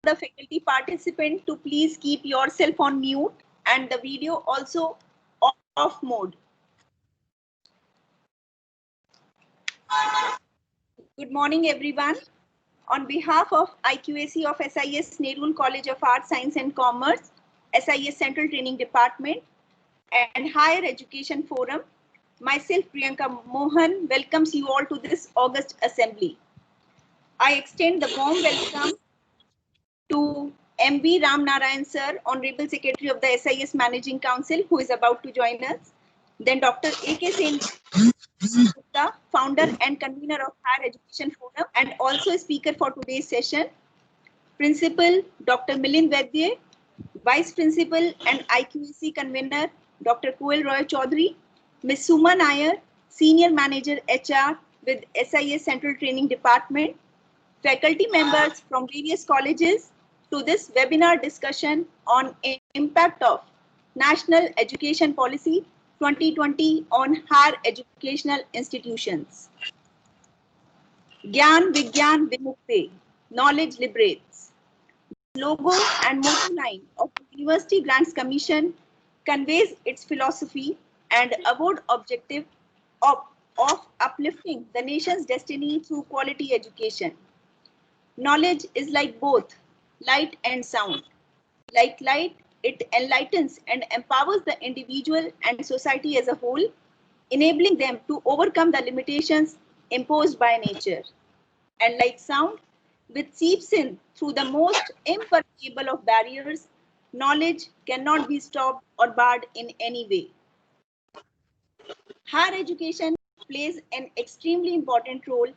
the faculty participant to please keep yourself on mute and the video also off mode. Good morning, everyone. On behalf of IQAC of SIS Nerul College of Arts, Science and Commerce, SIS Central Training Department, and Higher Education Forum, myself Priyanka Mohan welcomes you all to this August Assembly. I extend the warm welcome to MB Ram Narayan Sir, Honorable Secretary of the SIS Managing Council, who is about to join us. Then Dr. A.K. Sen Gupta, founder and convener of Higher Education Forum and also a speaker for today's session. Principal Dr. Milind Vaidya, Vice Principal and IQAC convener Dr. Koel Roy Chaudhary, Ms. Suma Nair, Senior Manager HR with SIS Central Training Department, faculty members from various colleges to this webinar discussion on impact of National Education Policy 2020 on higher educational institutions. Gyan Vigyan Vimukte, knowledge liberates. Logo and motto line of the University Grants Commission conveys its philosophy and award objective of uplifting the nation's destiny through quality education. Knowledge is like both light and sound. Like light, it enlightens and empowers the individual and society as a whole, enabling them to overcome the limitations imposed by nature. And like sound, which seeps in through the most impermeable of barriers, knowledge cannot be stopped or barred in any way. Higher education plays an extremely important role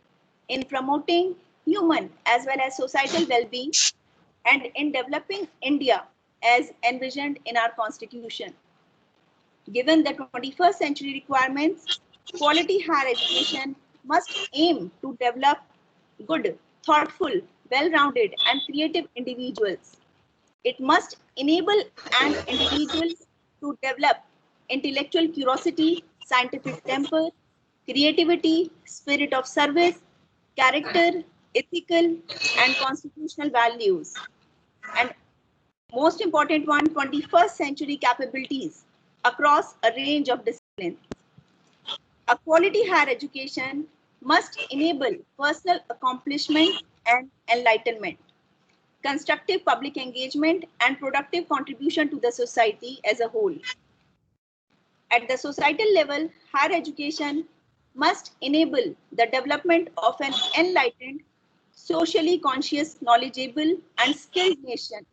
in promoting human as well as societal well-being and in developing India as envisioned in our constitution. Given the 21st century requirements, quality higher education must aim to develop good, thoughtful, well-rounded and creative individuals. It must enable an individual to develop intellectual curiosity, scientific temper, creativity, spirit of service, character, ethical and constitutional values, and most important one, 21st century capabilities across a range of disciplines. A quality higher education must enable personal accomplishment and enlightenment, constructive public engagement, and productive contribution to the society as a whole. At the societal level, higher education must enable the development of an enlightened, socially conscious, knowledgeable, and skilled nation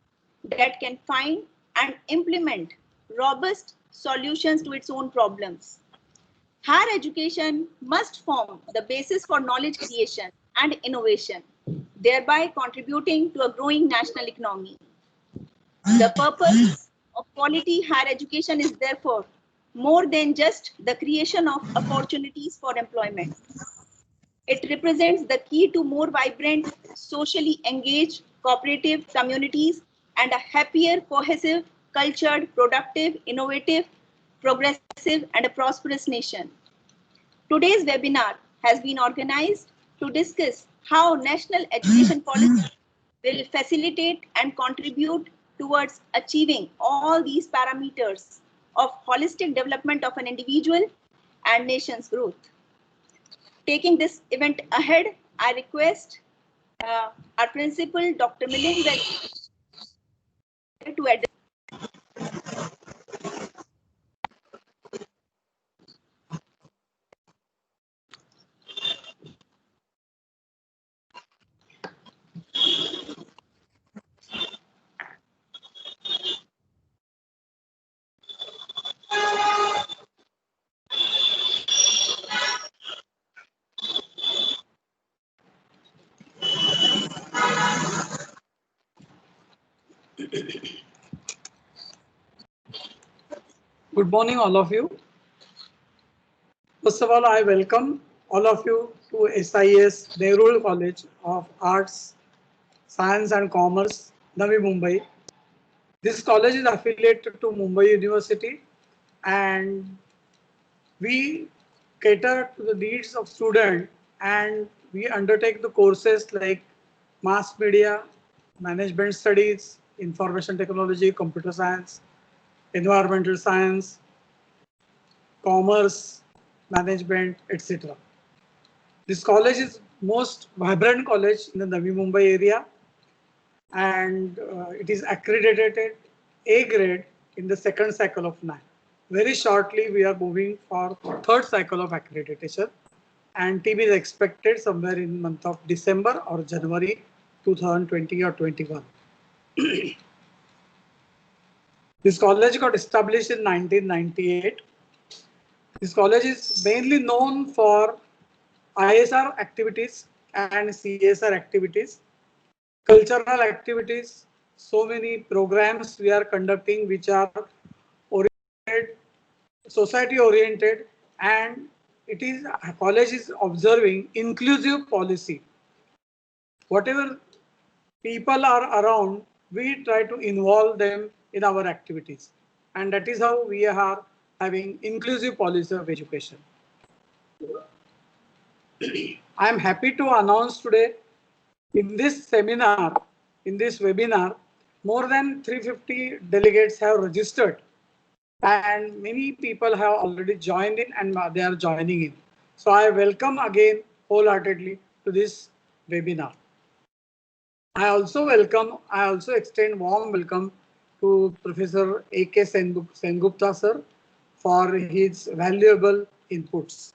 that can find and implement robust solutions to its own problems. Higher education must form the basis for knowledge creation and innovation, thereby contributing to a growing national economy. The purpose of quality higher education is therefore more than just the creation of opportunities for employment. It represents the key to more vibrant, socially engaged, cooperative communities and a happier, cohesive, cultured, productive, innovative, progressive, and a prosperous nation. Today's webinar has been organized to discuss how national education policy will facilitate and contribute towards achieving all these parameters of holistic development of an individual and nation's growth. Taking this event ahead, I request our principal, Dr. Milind Vaidya, to address. Good morning, all of you. First of all, I welcome all of you to SIS Nerul College of Arts, Science and Commerce, Navi Mumbai. This college is affiliated to Mumbai University and we cater to the needs of students and we undertake the courses like mass media, management studies, information technology, computer science, environmental science, commerce, management, etc. This college is most vibrant college in the Navi Mumbai area, and it is accredited A grade in the second cycle of NAAC. Very shortly, we are moving for third cycle of accreditation, and team is expected somewhere in month of December or January 2020 or 21. This college got established in 1998. This college is mainly known for ISR activities and CSR activities, cultural activities. So many programs we are conducting which are oriented, society oriented, and it is college is observing inclusive policy. Whatever people are around, we try to involve them in our activities, and that is how we are having inclusive policy of education. I am happy to announce today in this seminar, in this webinar, more than 350 delegates have registered, and many people have already joined in and they are joining in. So I welcome again wholeheartedly to this webinar. I also extend warm welcome to Professor A.K. Sengupta sir for his valuable inputs.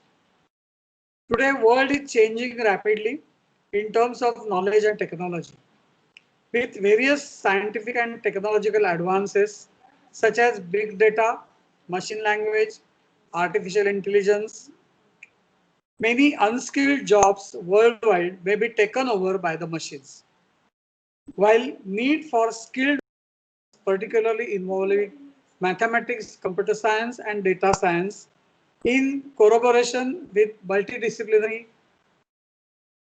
Today, world is changing rapidly in terms of knowledge and technology. With various scientific and technological advances such as big data, machine language, artificial intelligence, many unskilled jobs worldwide may be taken over by the machines. While need for skilled, particularly involving mathematics, computer science, and data science, in collaboration with multidisciplinary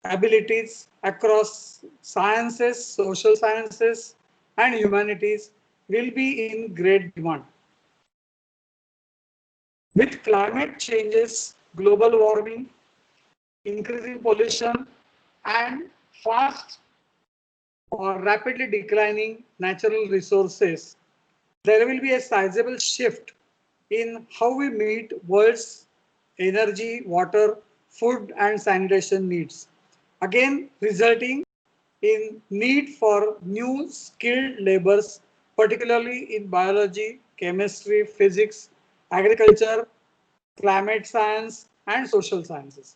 abilities across sciences, social sciences, and humanities will be in great demand. With climate changes, global warming, increasing pollution, and fast or rapidly declining natural resources, there will be a sizable shift in how we meet world's energy, water, food, and sanitation needs. Again, resulting in need for new skilled laborers, particularly in biology, chemistry, physics, agriculture, climate science, and social sciences.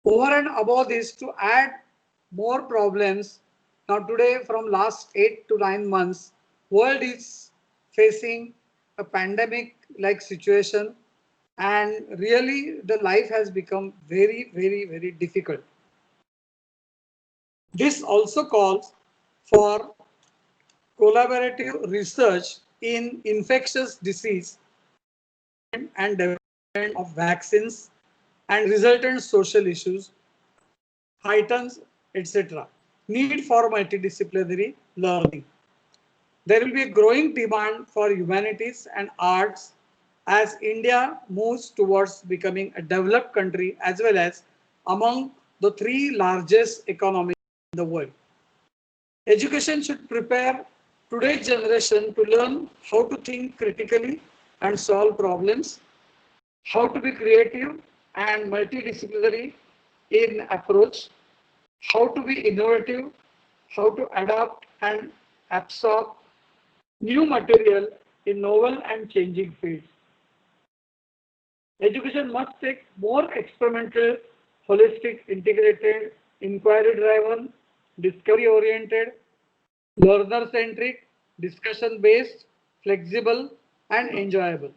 Over and above this, to add more problems, now today from last 8 to 9 months, world is facing a pandemic-like situation, and really the life has become very difficult. This also calls for collaborative research in infectious disease and development of vaccines and resultant social issues, heightens, etc. Need for multidisciplinary learning. There will be a growing demand for humanities and arts as India moves towards becoming a developed country as well as among the 3 largest economies in the world. Education should prepare today's generation to learn how to think critically and solve problems, how to be creative and multidisciplinary in approach, how to be innovative, how to adapt and absorb new material in novel and changing fields. Education must take more experimental, holistic, integrated, inquiry-driven, discovery-oriented, learner-centric, discussion-based, flexible, and enjoyable.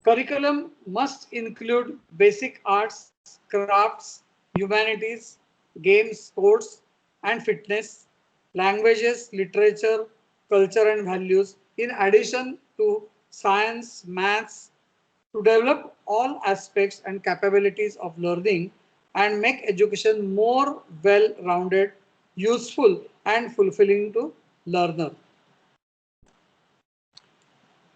Curriculum must include basic arts, crafts, humanities, games, sports, and fitness, languages, literature, culture, and values, in addition to science, maths, to develop all aspects and capabilities of learning and make education more well-rounded, useful, and fulfilling to learner.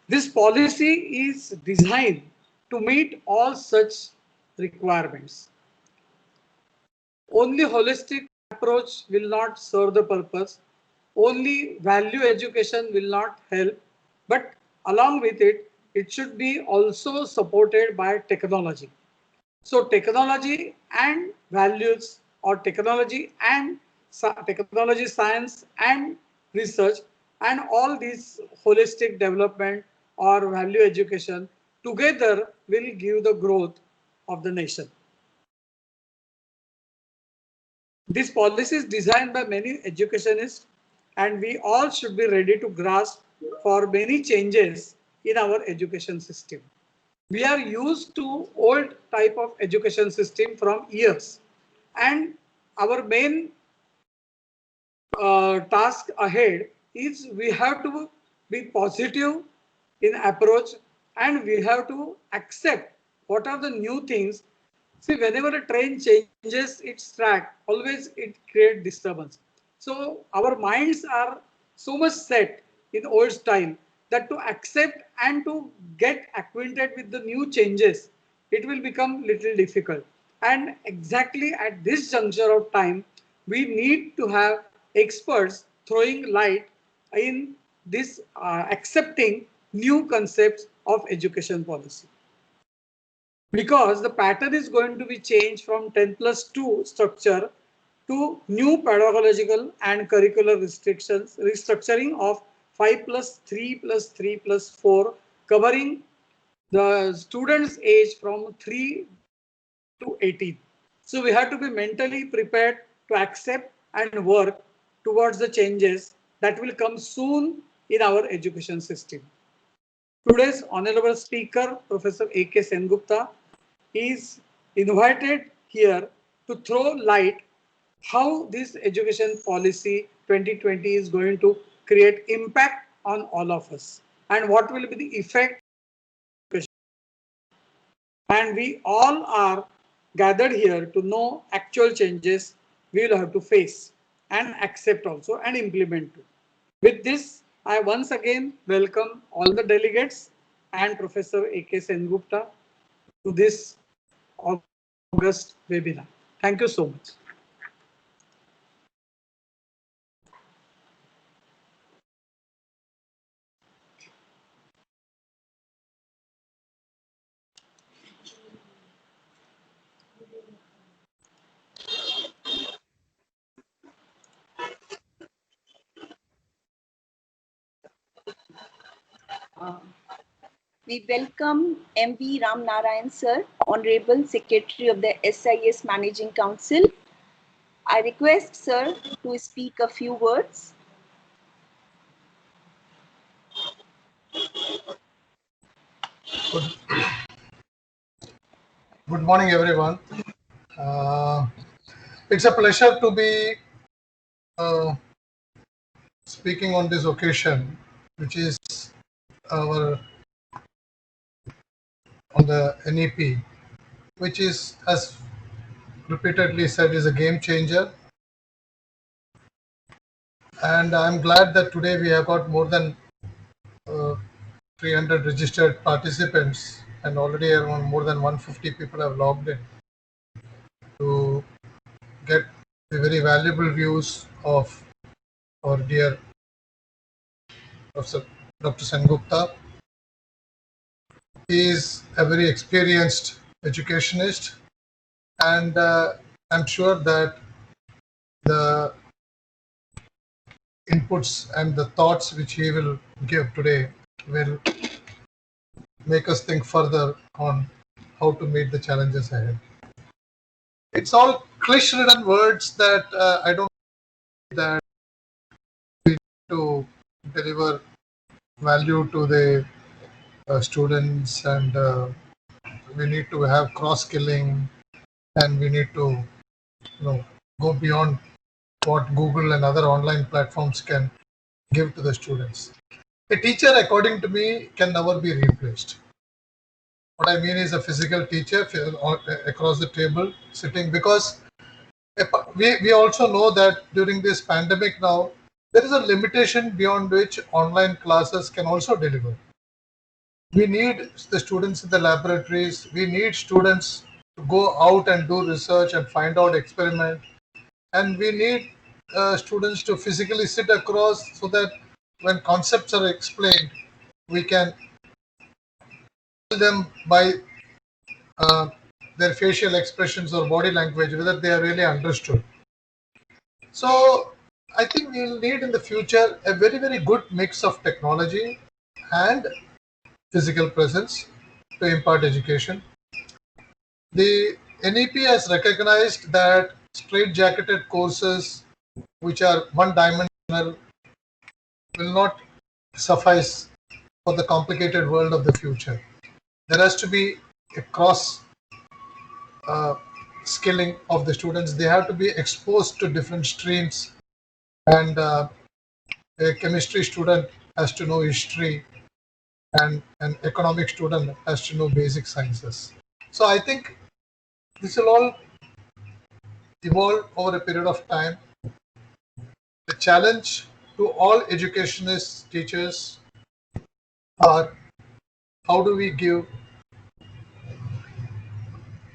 This policy is designed to meet all such requirements. Only holistic approach will not serve the purpose. Only value education will not help, but along with it, it should be also supported by technology. So technology and values, or technology, science and research, and all these holistic development or value education together will give the growth of the nation. This policy is designed by many educationists, and we all should be ready to grasp for many changes in our education system. We are used to old type of education system from years, and our main task ahead is we have to be positive in approach, and we have to accept what are the new things. See, whenever a train changes its track, always it creates disturbance. So our minds are so much set in old style that to accept and to get acquainted with the new changes, it will become little difficult. And exactly at this juncture of time, we need to have experts throwing light in this accepting new concepts of education policy, because the pattern is going to be changed from 10+2 structure to new pedagogical and curricular restructuring of 5+3+3+4, covering the students age from 3 to 18. So we have to be mentally prepared to accept and work towards the changes that will come soon in our education system. Today's honorable speaker, Professor A.K. Sengupta, is invited here to throw light how this education policy 2020 is going to create impact on all of us, and what will be the effect. And we all are gathered here to know actual changes we will have to face and accept also and implement too. With this, I once again welcome all the delegates and Professor A.K. Sengupta to this August webinar. Thank you so much. We welcome M.V. Ram Narayan sir, Honorable Secretary of the SIS Managing Council. I request sir to speak a few words. Good morning, everyone. It's a pleasure to be speaking on this occasion, which is our on the NEP, which is, as repeatedly said, is a game changer. And I'm glad that today we have got more than 300 registered participants, and already around more than 150 people have logged in to get the very valuable views of our dear Professor Dr. Sengupta. He is a very experienced educationist, and I'm sure that the inputs and the thoughts which he will give today will make us think further on how to meet the challenges ahead. It's all cliche-ridden words that I don't think that we need to deliver value to the students, and we need to have cross-skilling, and we need to go beyond what Google and other online platforms can give to the students. A teacher, according to me, can never be replaced. What I mean is a physical teacher across the table sitting, because we also know that during this pandemic now, there is a limitation beyond which online classes can also deliver. We need the students in the laboratories. We need students to go out and do research and find out, experiment, and we need students to physically sit across so that when concepts are explained, we can tell them by uh, their facial expressions or body language whether they are really understood. So I think we'll need in the future a very, very good mix of technology and physical presence to impart education. The NEP has recognized that straight-jacketed courses which are one-dimensional will not suffice for the complicated world of the future. There has to be a cross skilling of the students. They have to be exposed to different streams, and a chemistry student has to know history, and an economic student has to know basic sciences. So I think this will all evolve over a period of time. The challenge to all educationists, teachers, are how do we give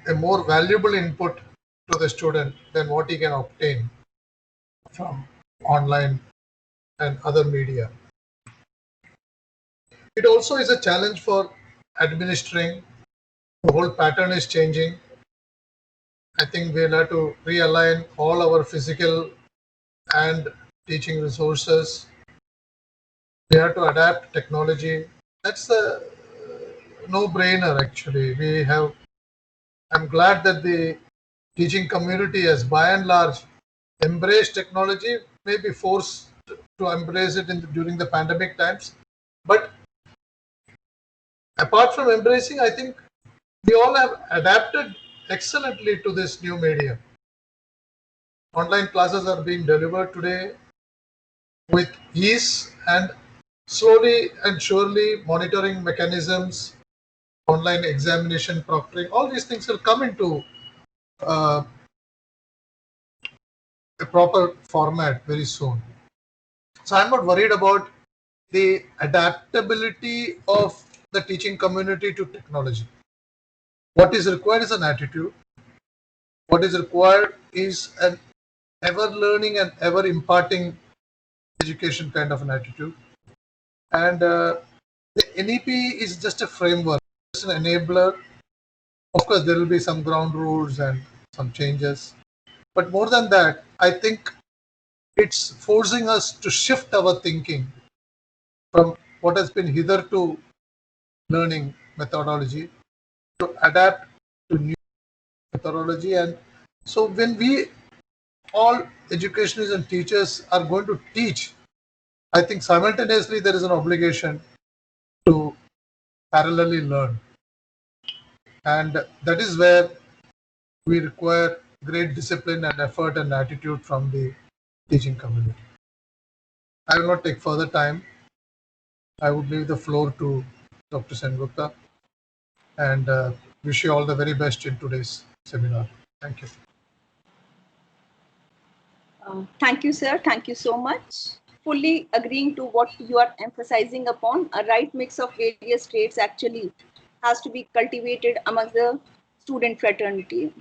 a more valuable input to the student than what he can obtain from online and other media. It also is a challenge for administering. The whole pattern is changing. I think we'll have to realign all our physical and teaching resources. We have to adapt technology. That's a no-brainer actually. I'm glad that the teaching community has by and large embraced technology, maybe forced to embrace it during the pandemic times. But apart from embracing, I think we all have adapted excellently to this new medium. Online classes are being delivered today with ease, and slowly and surely monitoring mechanisms, online examination proctoring, all these things will come into uh, a proper format very soon. So I'm not worried about the adaptability of the teaching community to technology. What is required is an attitude. What is required is an ever learning and ever imparting education kind of an attitude. And the NEP is just a framework, it's an enabler. Of course, there will be some ground rules and some changes. But more than that, I think it's forcing us to shift our thinking from what has been hitherto learning methodology to adapt to new methodology. And so when we all educationists and teachers are going to teach, I think simultaneously there is an obligation to parallelly learn. And that is where we require great discipline and effort and attitude from the teaching community. I will not take further time. I would leave the floor to Dr. Sengupta and wish you all the very best in today's seminar. Thank you. Thank you, sir. Thank you so much. Fully agreeing to what you are emphasizing upon, a right mix of various traits actually has to be cultivated among the student fraternity.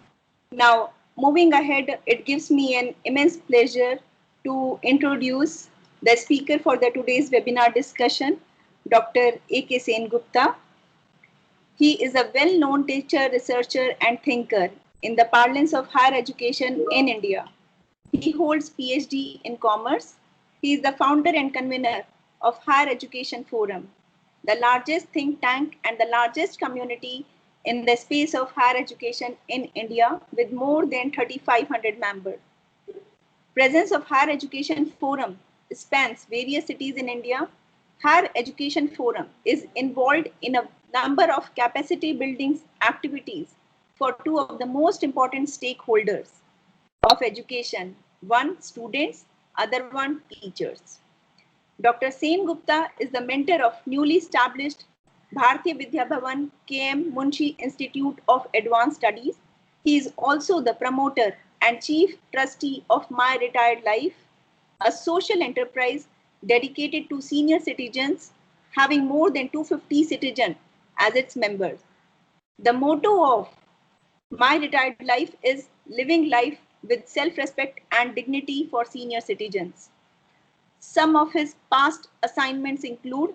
Now, moving ahead, it gives me an immense pleasure to introduce the speaker for the today's webinar discussion, Dr. A.K. Sengupta. He is a well-known teacher, researcher, and thinker in the parlance of higher education in India. He holds PhD in Commerce. He is the founder and convener of Higher Education Forum, the largest think tank and the largest community in the space of higher education in India with more than 3,500 members. Presence of Higher Education Forum spans various cities in India. Higher Education Forum is involved in a number of capacity building activities for two of the most important stakeholders of education, one students, other one teachers. Dr. Sengupta is the mentor of newly established Bharatiya Vidya Bhavan K.M. Munshi Institute of Advanced Studies. He is also the promoter and chief trustee of My Retired Life, a social enterprise dedicated to senior citizens having more than 250 citizens as its members. The motto of My Retired Life is living life with self-respect and dignity for senior citizens. Some of his past assignments include: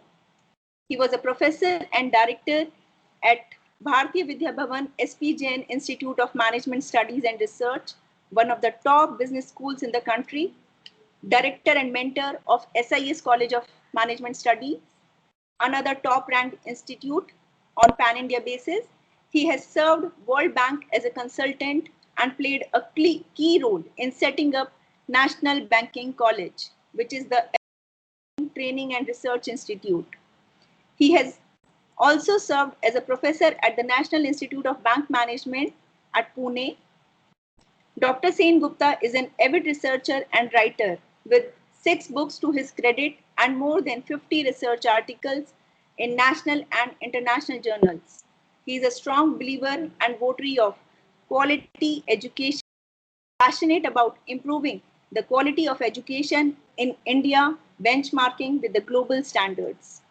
he was a professor and director at Bharatiya Vidya Bhavan SP Jain Institute of Management Studies and Research, one of the top business schools in the country, director and mentor of SIS College of Management Studies, another top-ranked institute on pan-India basis. He has served World Bank as a consultant and played a key role in setting up National Banking College, which is the Training and Research Institute. He has also served as a professor at the National Institute of Bank Management at Pune. Dr. Sen Gupta is an avid researcher and writer with 6 books to his credit and more than 50 research articles in national and international journals. He is a strong believer and votary of quality education, passionate about improving the quality of education in India, benchmarking with the global standards.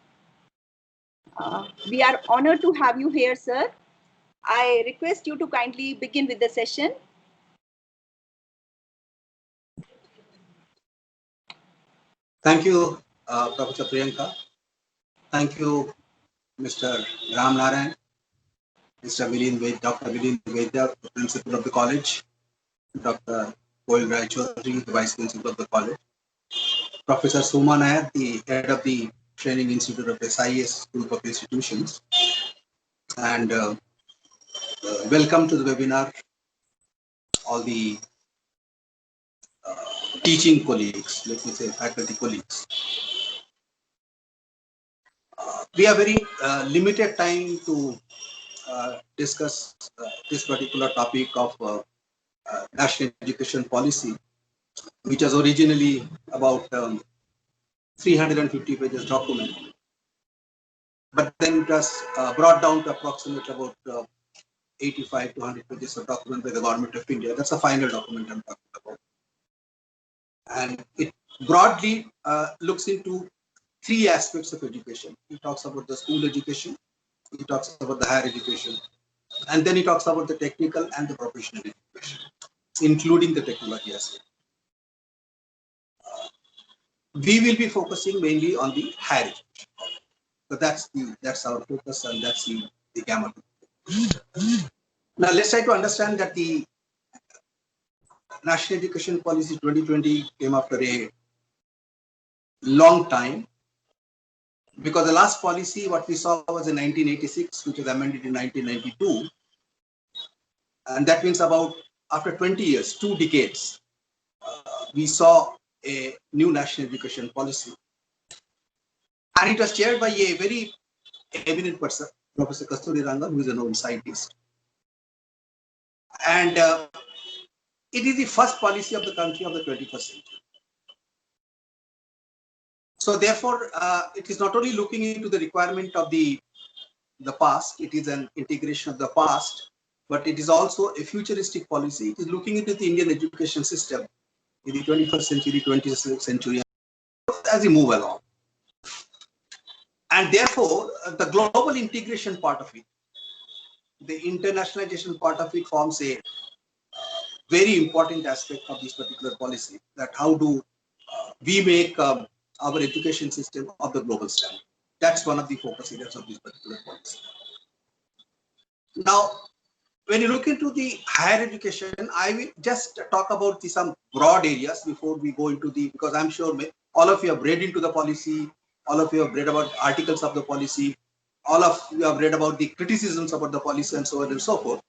We are honored to have you here, sir. I request you to kindly begin with the session. Thank you, Professor Priyanka. Thank you, Mr. Ram Narayan, Mr. Dr. Milind Vedya, the principal of the college, Dr. Koil Rai Chaudhary, the vice principal of the college, Professor Suma Nair, the head of the Training Institute of SIS Group of Institutions, and welcome to the webinar, all the teaching colleagues, let me say faculty colleagues. We have very limited time to discuss this particular topic of national education policy, which was originally about 350 pages document, but then it was brought down to approximately about 85 to 100 pages of document by the Government of India. That's the final document I'm talking about. And it broadly looks into 3 aspects of education. It talks about the school education, it talks about the higher education, and then it talks about the technical and the professional education, including the technology aspect. We will be focusing mainly on the higher education. So that's our focus, and that's the gamut. Now let's try to understand that the National Education Policy 2020 came after a long time, because the last policy what we saw was in 1986, which was amended in 1992, and that means about after 20 years, 2 decades, we saw a new national education policy, and it was chaired by a very eminent person, Professor Kasturi Rangan, who is a known scientist, and it is the first policy of the country of the 21st century. So therefore, it is not only looking into the requirement of the past, it is an integration of the past, but it is also a futuristic policy. It is looking into the Indian education system in the 21st century, 20th century, as we move along. And therefore, the global integration part of it, the internationalization part of it, forms a very important aspect of this particular policy, that how do we make our education system of the global standard. That's one of the focus areas of this particular policy. Now, when you look into the higher education, I will just talk about some broad areas before we go into the, because I'm sure all of you have read into the policy, all of you have read about articles of the policy, all of you have read about the criticisms about the policy and so on and so forth.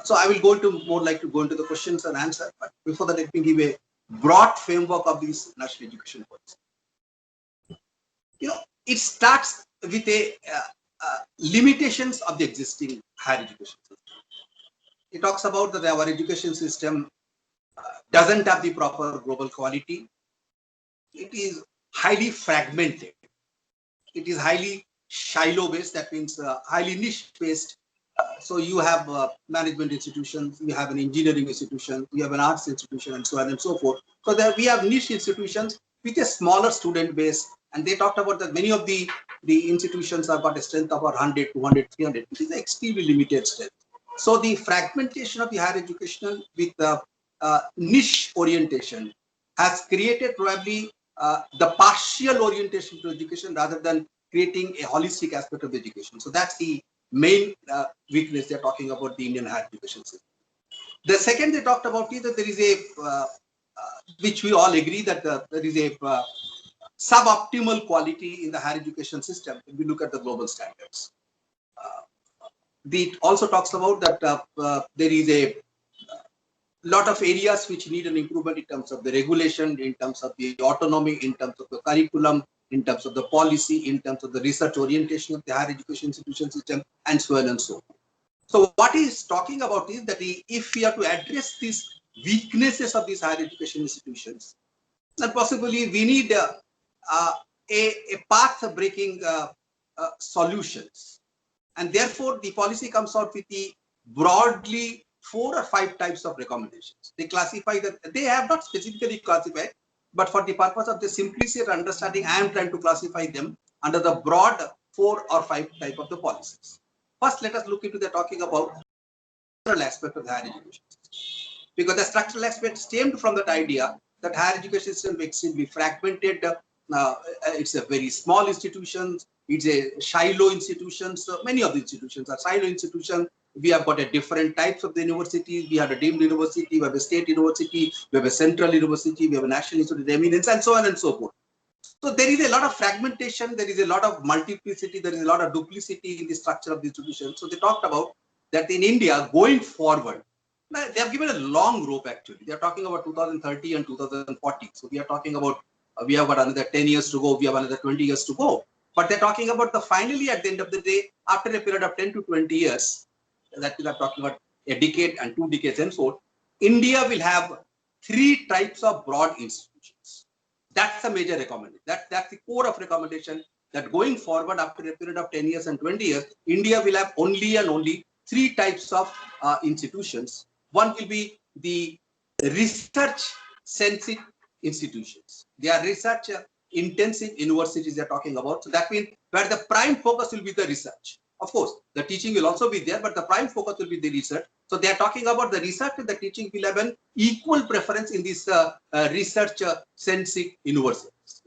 So I will go into more like to go into the questions and answer, but before that, let me give a broad framework of this national education policy. You know, it starts with a limitations of the existing higher education system. It talks about that our education system doesn't have the proper global quality. It is highly fragmented. It is highly silo based, that means highly niche based. So you have management institutions, you have an engineering institution, you have an arts institution, and so on and so forth. So there we have niche institutions with a smaller student base, and they talked about that many of the institutions have got a strength of 100, 200, 300, which is an extremely limited strength. So the fragmentation of the higher education with niche orientation has created probably the partial orientation to education rather than creating a holistic aspect of the education. So that's the main weakness they're talking about the Indian higher education system. The second they talked about is that there is a, which we all agree that there is a suboptimal quality in the higher education system if we look at the global standards. It also talks about that there is a lot of areas which need an improvement in terms of the regulation, in terms of the autonomy, in terms of the curriculum, in terms of the policy, in terms of the research orientation of the higher education institution system, and so on and so forth. So what he's talking about is that if we have to address these weaknesses of these higher education institutions, then possibly we need a path-breaking solutions. And therefore, the policy comes out with the broadly 4 or 5 types of recommendations. They classify that, they have not specifically classified, but for the purpose of the simplicity of understanding, I am trying to classify them under the broad 4 or 5 type of the policies. First, let us look into the talking about the structural aspect of the higher education system. Because the structural aspect stemmed from that idea that higher education system is extremely fragmented. It's a very small institutions. It's a silo institutions. So many of the institutions are silo institutions. We have got a different types of the universities. We have a deemed university, we have a state university, we have a central university, we have a national institute of eminence, and so on and so forth. So there is a lot of fragmentation, there is a lot of multiplicity, there is a lot of duplicity in the structure of the institution. So they talked about that in India going forward. Now, they have given a long rope actually. They are talking about 2030 and 2040. So we are talking about, we have got another 10 years to go, we have another 20 years to go. But they're talking about the finally at the end of the day, after a period of 10 to 20 years, that we are talking about a decade and 2 decades and so on, India will have 3 types of broad institutions. That's a major recommendation. That's the core of recommendation, that going forward after a period of 10 years and 20 years, India will have only and only 3 types of institutions. One will be the research-centric institutions. They are research-intensive universities they're talking about. So that means where the prime focus will be the research. Of course, the teaching will also be there, but the prime focus will be the research. So they are talking about the research and the teaching will have an equal preference in these research-centric universities.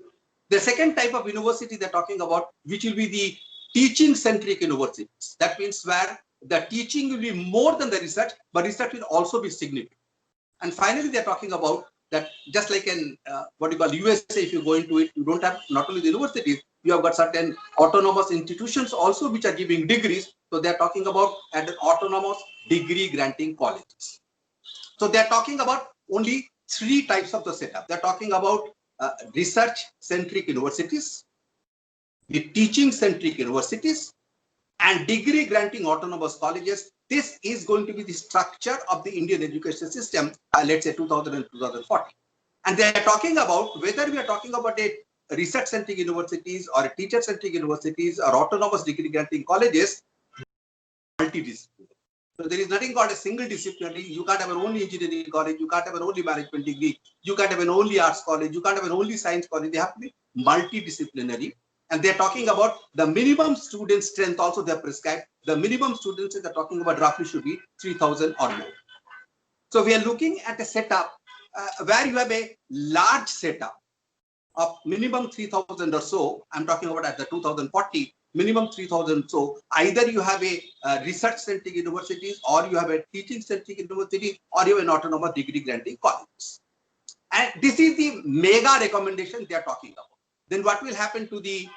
The second type of university they're talking about, which will be the teaching-centric universities. That means where the teaching will be more than the research, but research will also be significant. And finally, they're talking about that just like in what you call USA, if you go into it, you don't have not only the universities, you have got certain autonomous institutions also which are giving degrees. So they're talking about an autonomous degree granting colleges. So they're talking about only 3 types of the setup. They're talking about research-centric universities, the teaching-centric universities, and degree granting autonomous colleges. This is going to be the structure of the Indian education system, let's say 2000 and 2040. And they are talking about whether we are talking about a research-centric universities or a teacher-centric universities or autonomous degree granting colleges, multidisciplinary. So there is nothing called a single disciplinary. You can't have an only engineering college, you can't have an only management degree, you can't have an only arts college, you can't have an only science college. They have to be multidisciplinary. And they're talking about the minimum student strength also they're prescribed. The minimum students they're talking about roughly should be 3,000 or more. So we are looking at a setup where you have a large setup of minimum 3,000 or so. I'm talking about at the 2040, minimum 3,000. So either you have a research-centric universities, or you have a teaching-centric university, or you have an autonomous degree granting colleges. And this is the mega recommendation they are talking about. Then what will happen to the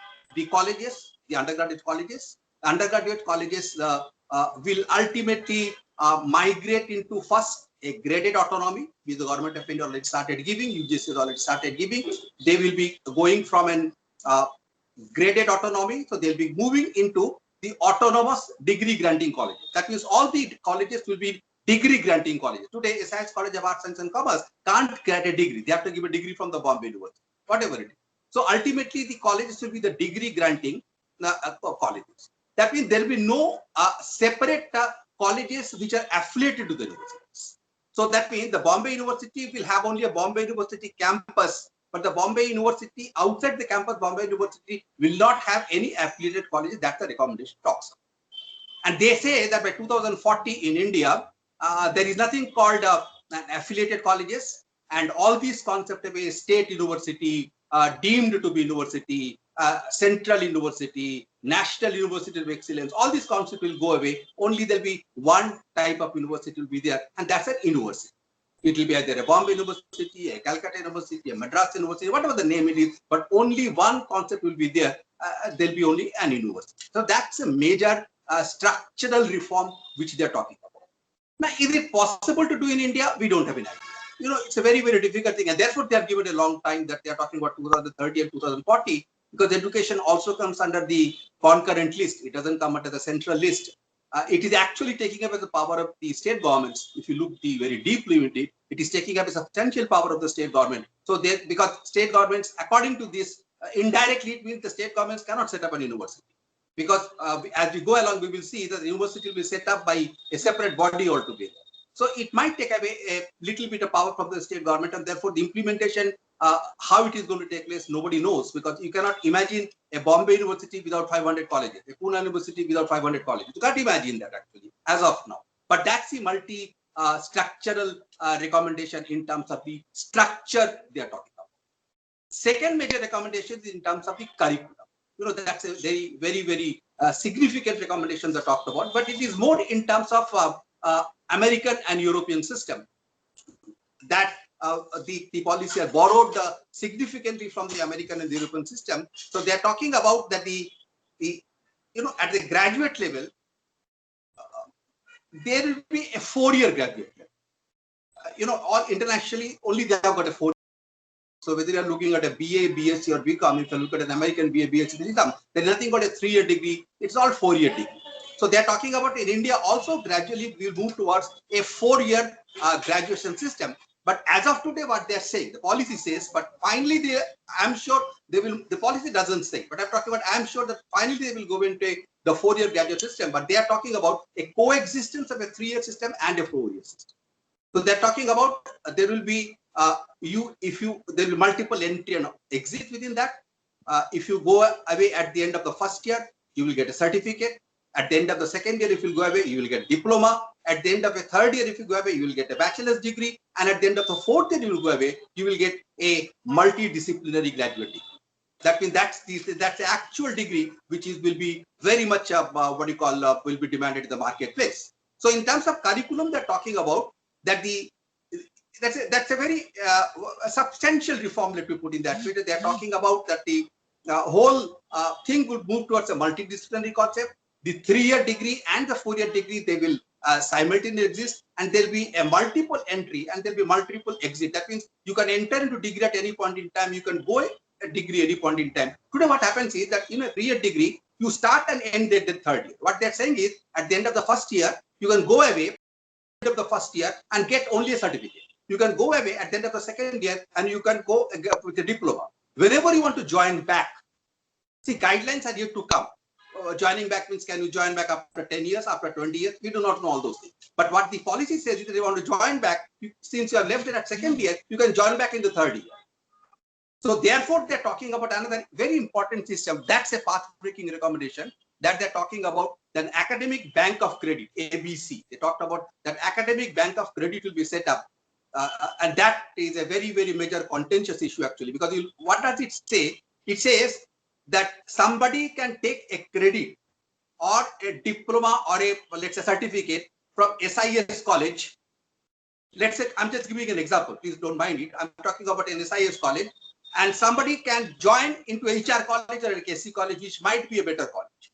colleges, the undergraduate colleges? Undergraduate colleges will ultimately migrate into first a graded autonomy, which the government of India already started giving, UGC has already started giving. They will be going from an graded autonomy, so they'll be moving into the autonomous degree granting colleges. That means all the colleges will be degree granting colleges. Today, a Science College of Arts, Science and Commerce can't grant a degree. They have to give a degree from the Bombay University, whatever it is. So ultimately, the colleges will be the degree granting colleges. That means there will be no separate colleges which are affiliated to the universities. So that means the Bombay University will have only a Bombay University campus, but the Bombay University outside the campus, Bombay University will not have any affiliated colleges. That's the recommendation talks. And they say that by 2040 in India, there is nothing called and affiliated colleges, and all these concepts of a state university, deemed to be university, central university, national university of excellence, all these concepts will go away. Only there'll be one type of university will be there, and that's an university. It will be either a Bombay University, a Calcutta University, a Madras University, whatever the name it is, but only one concept will be there. There'll be only an university. So that's a major structural reform which they're talking about. Now, is it possible to do in India? We don't have an idea. You know, it's a very, very difficult thing, and therefore they have given a long time that they are talking about 2030 and 2040, because education also comes under the concurrent list. It doesn't come under the central list. It is actually taking up as the power of the state governments. If you look very deeply into it, it is taking up a substantial power of the state government. So because state governments, according to this, indirectly it means the state governments cannot set up an university. Because as we go along, we will see that the university will be set up by a separate body altogether. So it might take away a little bit of power from the state government, and therefore the implementation, how it is going to take place, nobody knows, because you cannot imagine a Bombay University without 500 colleges, a Pune University without 500 colleges. You can't imagine that actually, as of now. But that's the multi-structural recommendation in terms of the structure they are talking about. Second major recommendation is in terms of the curriculum. You know, that's a very, very, very significant recommendation they talked about, but it is more in terms of American and European system, that the policy has borrowed significantly from the American and the European system. So they are talking about that at the graduate level, there will be a 4-year graduate level. All internationally, only they have got a 4-year. So whether you are looking at a BA, BSc or BCom, if you look at an American BA, BSc, BCom, there is nothing but a 3-year degree. It's all 4-year degree. So they are talking about in India also gradually we will move towards a 4-year graduation system. But as of today, what they are saying, the policy says, but finally I'm sure they will, the policy doesn't say, but I'm talking about, I'm sure that finally they will go into the 4-year graduate system, but they are talking about a coexistence of a 3-year system and a 4-year system. So they're talking about there will be, there will be multiple entry and exit within that. If you go away at the end of the first year, you will get a certificate. At the end of the second year, if you go away, you will get a diploma. At the end of the third year, if you go away, you will get a bachelor's degree. And at the end of the fourth year, you will go away, you will get a multidisciplinary graduate degree. That means that's the actual degree, which will be very much will be demanded in the marketplace. So in terms of curriculum, they're talking about that that's a very substantial reform, let me put in that way. They're talking about that the whole thing would move towards a multidisciplinary concept. The 3-year degree and the 4-year degree, they will simultaneously exist, and there'll be a multiple entry and there'll be multiple exit. That means you can enter into degree at any point in time. You can go a degree at any point in time. Today, what happens is that in a 3-year degree, you start and end at the third year. What they're saying is at the end of the first year, you can go away at the end of the first year and get only a certificate. You can go away at the end of the second year and you can go with a diploma. Whenever you want to join back, see, guidelines are yet to come. Joining back means, can you join back after 10 years, after 20 years? We do not know all those things. But what the policy says is that if you want to join back, since you have left it at second year, you can join back in the third year. So therefore, they're talking about another very important system. That's a path-breaking recommendation that they're talking about, an academic bank of credit, ABC. They talked about that academic bank of credit will be set up. And that is a very, very major contentious issue actually, because what does it say? It says that somebody can take a credit or a diploma or let's say certificate from SIS college. Let's say, I'm just giving an example, please don't mind it. I'm talking about an SIS college, and somebody can join into HR college or a KC college, which might be a better college.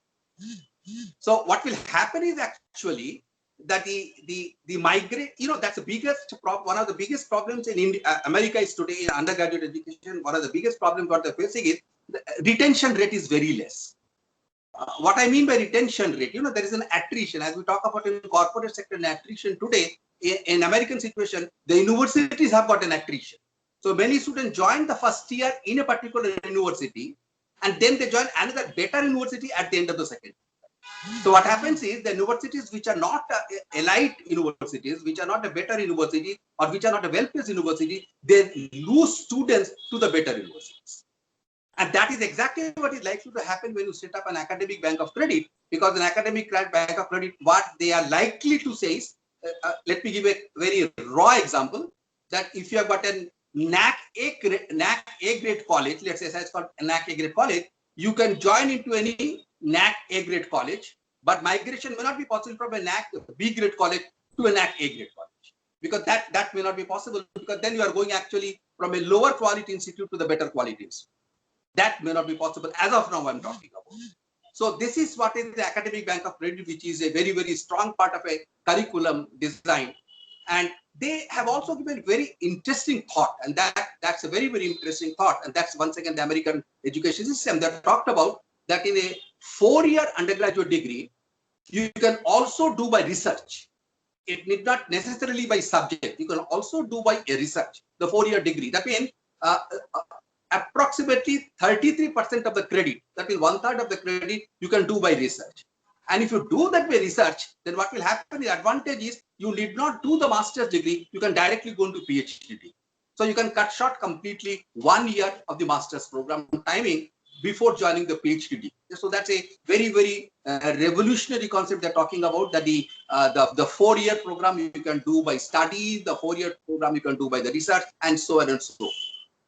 So what will happen is actually that the migrate, that's the biggest problem. One of the biggest problems in America is today in undergraduate education. One of the biggest problems what they're facing is the retention rate is very less. What I mean by retention rate, there is an attrition. As we talk about in the corporate sector, an attrition today in American situation, the universities have got an attrition. So many students join the first year in a particular university, and then they join another better university at the end of the second. So what happens is the universities which are not elite universities, which are not a better university, or which are not a well-placed university, they lose students to the better universities. And that is exactly what is likely to happen when you set up an academic bank of credit, because an academic bank of credit, what they are likely to say is let me give a very raw example, that if you have got a NAC A grade college, let's say it's called NAC A grade college, you can join into any NAC A grade college, but migration may not be possible from a NAC B grade college to a NAC A grade college, because that may not be possible, because then you are going actually from a lower quality institute to the better quality institute. That may not be possible as of now. I'm talking about. So this is what is the Academic Bank of Credit, which is a very, very strong part of a curriculum design. And they have also given very interesting thought, and that's a very, very interesting thought. And that's once again the American education system that talked about that in a 4-year undergraduate degree, you can also do by research. It need not necessarily by subject. You can also do by a research, the 4-year degree. That means approximately 33% of the credit, that is 1/3 of the credit, you can do by research. And if you do that by research, then what will happen, the advantage is you need not do the master's degree, you can directly go into PhD. So you can cut short completely 1 year of the master's program timing before joining the PhD degree. So that's a very, very revolutionary concept they're talking about, that the 4-year program you can do by study, the 4-year program you can do by the research, and so on and so forth.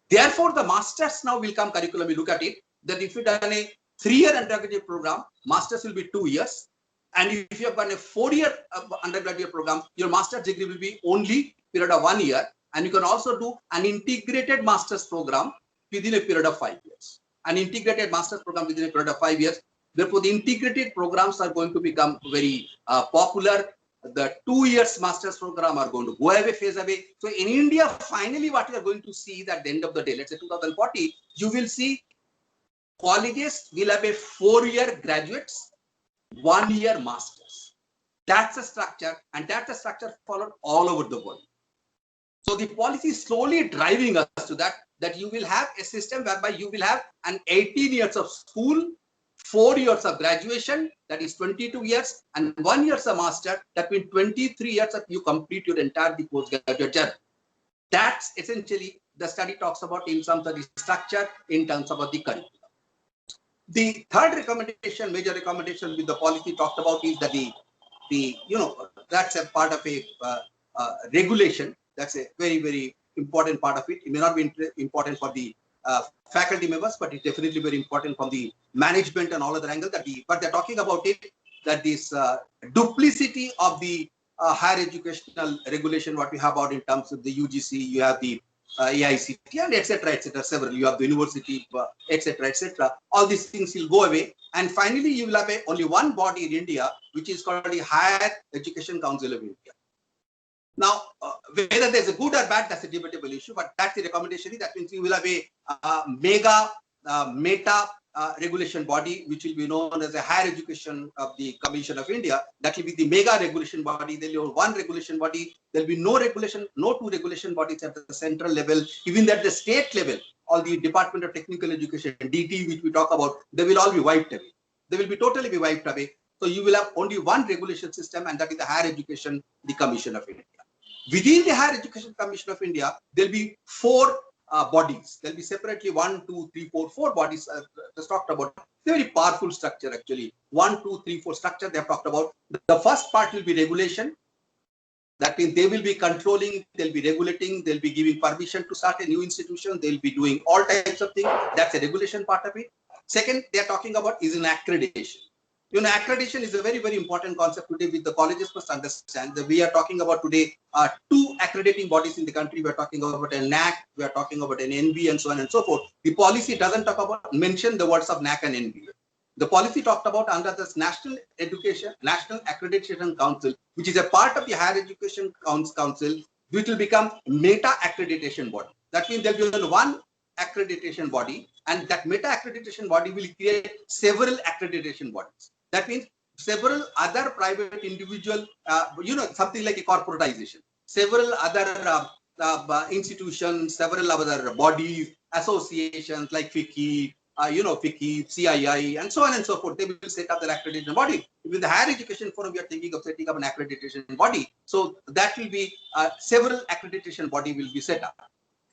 Therefore, the master's now will come curriculum. We look at it, that if you done a 3-year undergraduate program, master's will be 2 years. And if you have done a 4-year undergraduate program, your master's degree will be only period of 1 year. And you can also do an integrated master's program within a period of 5 years. An integrated master's program within a period of 5 years. Therefore, the integrated programs are going to become very popular. The 2 years master's program are going to go away, phase away. So in India, finally, what you are going to see is at the end of the day, let's say 2040, you will see colleges will have a 4-year graduates, 1-year masters. That's a structure, and that's a structure followed all over the world. So the policy is slowly driving us to that you will have a system whereby you will have an 18 years of school, 4 years of graduation, that is 22 years, and 1 year of master, that means 23 years that you complete your entire postgraduate journey. That's essentially the study talks about in terms of the structure, in terms of the curriculum. The third recommendation, major recommendation with the policy talked about is that that's a part of a regulation. That's a very, very important part of it. It may not be important for the faculty members, but it's definitely very important from the management and all other angles. But they're talking about it, that this duplicity of the higher educational regulation, what we have about in terms of the UGC, you have the AICT, and etc., several. You have the university, etc. All these things will go away, and finally, you will have only one body in India, which is called the Higher Education Council of India. Now, whether there's a good or bad, that's a debatable issue, but that's the recommendation. That means you will have a meta regulation body, which will be known as the Higher Education of the Commission of India. That will be the mega regulation body. There will be one regulation body. There will be no two regulation bodies at the central level, even at the state level. All the Department of Technical Education, DT, which we talk about, they will all be wiped away. They will be totally be wiped away. So you will have only one regulation system, and that is the Higher Education, the Commission of India. Within the Higher Education Commission of India, there will be 4 bodies. There will be separately 1, 2, 3, 4 bodies just talked about. Very powerful structure actually. 1, 2, 3, 4 structure they have talked about. The first part will be regulation. That means they will be controlling, they'll be regulating, they'll be giving permission to start a new institution, they'll be doing all types of things. That's a regulation part of it. Second, they're talking about is an accreditation. Accreditation is a very, very important concept today, which the colleges must understand. That we are talking about today 2 accrediting bodies in the country. We are talking about a NAC, we are talking about an NB, and so on and so forth. The policy doesn't mention the words of NAC and NB. The policy talked about under this National Accreditation Council, which is a part of the Higher Education Council, which will become meta accreditation body. That means there will be one accreditation body, and that meta accreditation body will create several accreditation bodies. That means several other private individual, something like a corporatization, several other institutions, several other bodies, associations like FICCI, CII, and so on and so forth. They will set up their accreditation body. With the Higher Education Forum, we are thinking of setting up an accreditation body. So that will be several accreditation body will be set up.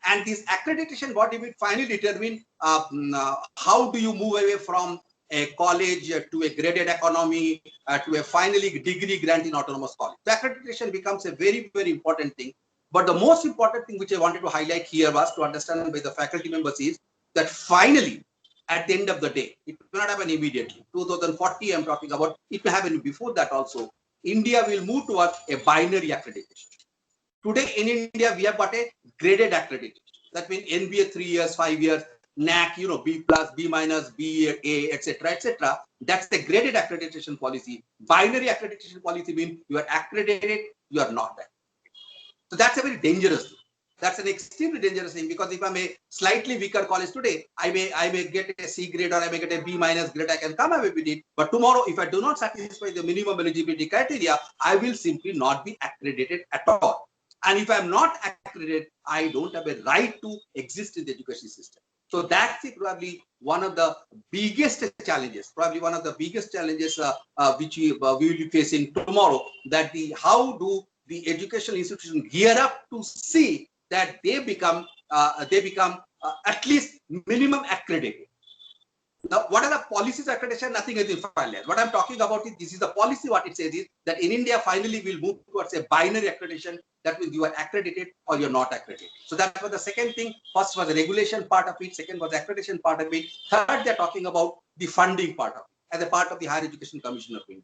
And this accreditation body will finally determine how do you move away from a college to a graded economy to a finally degree grant in autonomous college. So accreditation becomes a very, very important thing. But the most important thing which I wanted to highlight here was to understand by the faculty members is that finally, at the end of the day, it may not happen immediately. 2040, I'm talking about, it may happen before that also. India will move towards a binary accreditation. Today in India, we have got a graded accreditation. That means NBA 3 years, 5 years, NAC, B plus, B minus, B, A, etc., etc. That's the graded accreditation policy. Binary accreditation policy means you are accredited, you are not accredited. So that's a very dangerous thing. That's an extremely dangerous thing, because if I'm a slightly weaker college today, I may get a C grade or I may get a B minus grade, I can come away with it. But tomorrow, if I do not satisfy the minimum eligibility criteria, I will simply not be accredited at all. And if I'm not accredited, I don't have a right to exist in the education system. So that's probably one of the biggest challenges, which we will be facing tomorrow, that how do the educational institutions gear up to see that they become at least minimum accredited. Now, what are the policies of accreditation? Nothing has been finalized. What I'm talking about is, this is the policy. What it says is that in India, finally, we'll move towards a binary accreditation. That means you are accredited or you're not accredited. So that was the second thing. First was the regulation part of it. Second was the accreditation part of it. Third, they're talking about the funding part of it. As a part of the Higher Education Commission of India,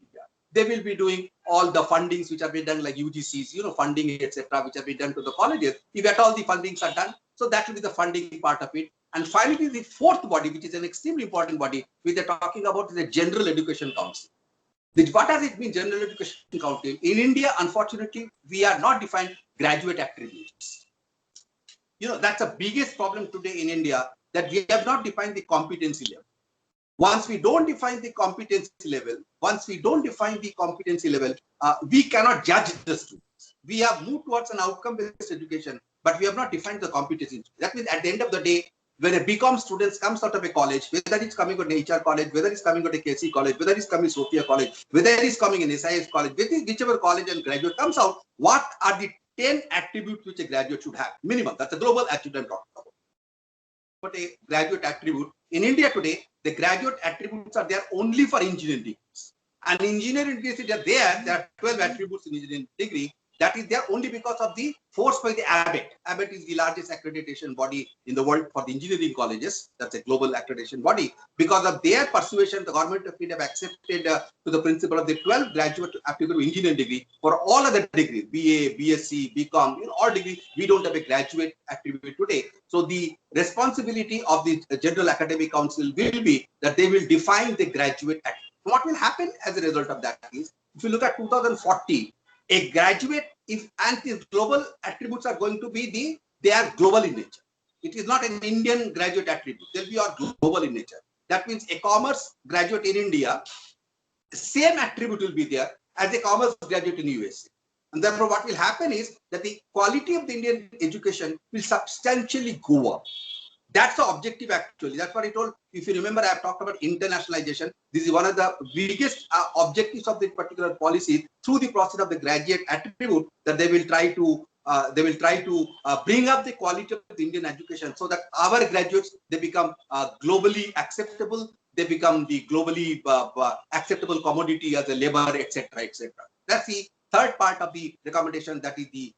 they will be doing all the fundings which have been done, like UGCs, funding, etc., which have been done to the colleges. If at all the fundings are done, so that will be the funding part of it. And finally, the fourth body, which is an extremely important body, which they're talking about, is the General Education Council. What does it mean, General Education Council? In India, unfortunately, we are not defined graduate attributes. That's the biggest problem today in India, that we have not defined the competency level. Once we don't define the competency level, we cannot judge the students. We have moved towards an outcome-based education, but we have not defined the competency. That means at the end of the day, when a BCom student comes out of a college, whether it's coming to an HR college, whether it's coming to a KC college, whether it's coming to Sophia College, whether it's coming in SIS college, whichever college and graduate comes out, what are the 10 attributes which a graduate should have? Minimum. That's a global attribute I'm talking about. But a graduate attribute in India today, the graduate attributes are there only for engineering degrees. And engineering degrees, there are 12 attributes in engineering degree. That is there only because of the force by the ABET. ABET is the largest accreditation body in the world for the engineering colleges. That's a global accreditation body. Because of their persuasion, the government of India have accepted to the principle of the 12 graduate aptitude to engineering degree. For all other degrees, BA, BSc, BCom, all degrees, we don't have a graduate attribute today. So the responsibility of the General Academic Council will be that they will define the graduate attribute. What will happen as a result of that is, if you look at 2040, a graduate, and the global attributes are going to be they are global in nature. It is not an Indian graduate attribute. They'll be all global in nature. That means a commerce graduate in India, the same attribute will be there as a commerce graduate in USA. And therefore, what will happen is that the quality of the Indian education will substantially go up. That's the objective actually. That's what I told. If you remember, I have talked about internationalization. This is one of the biggest objectives of this particular policy through the process of the graduate attribute, that they will try to bring up the quality of the Indian education so that our graduates, they become globally acceptable. They become the globally acceptable commodity as a labor, etc., etc. That's the third part of the recommendation. That is the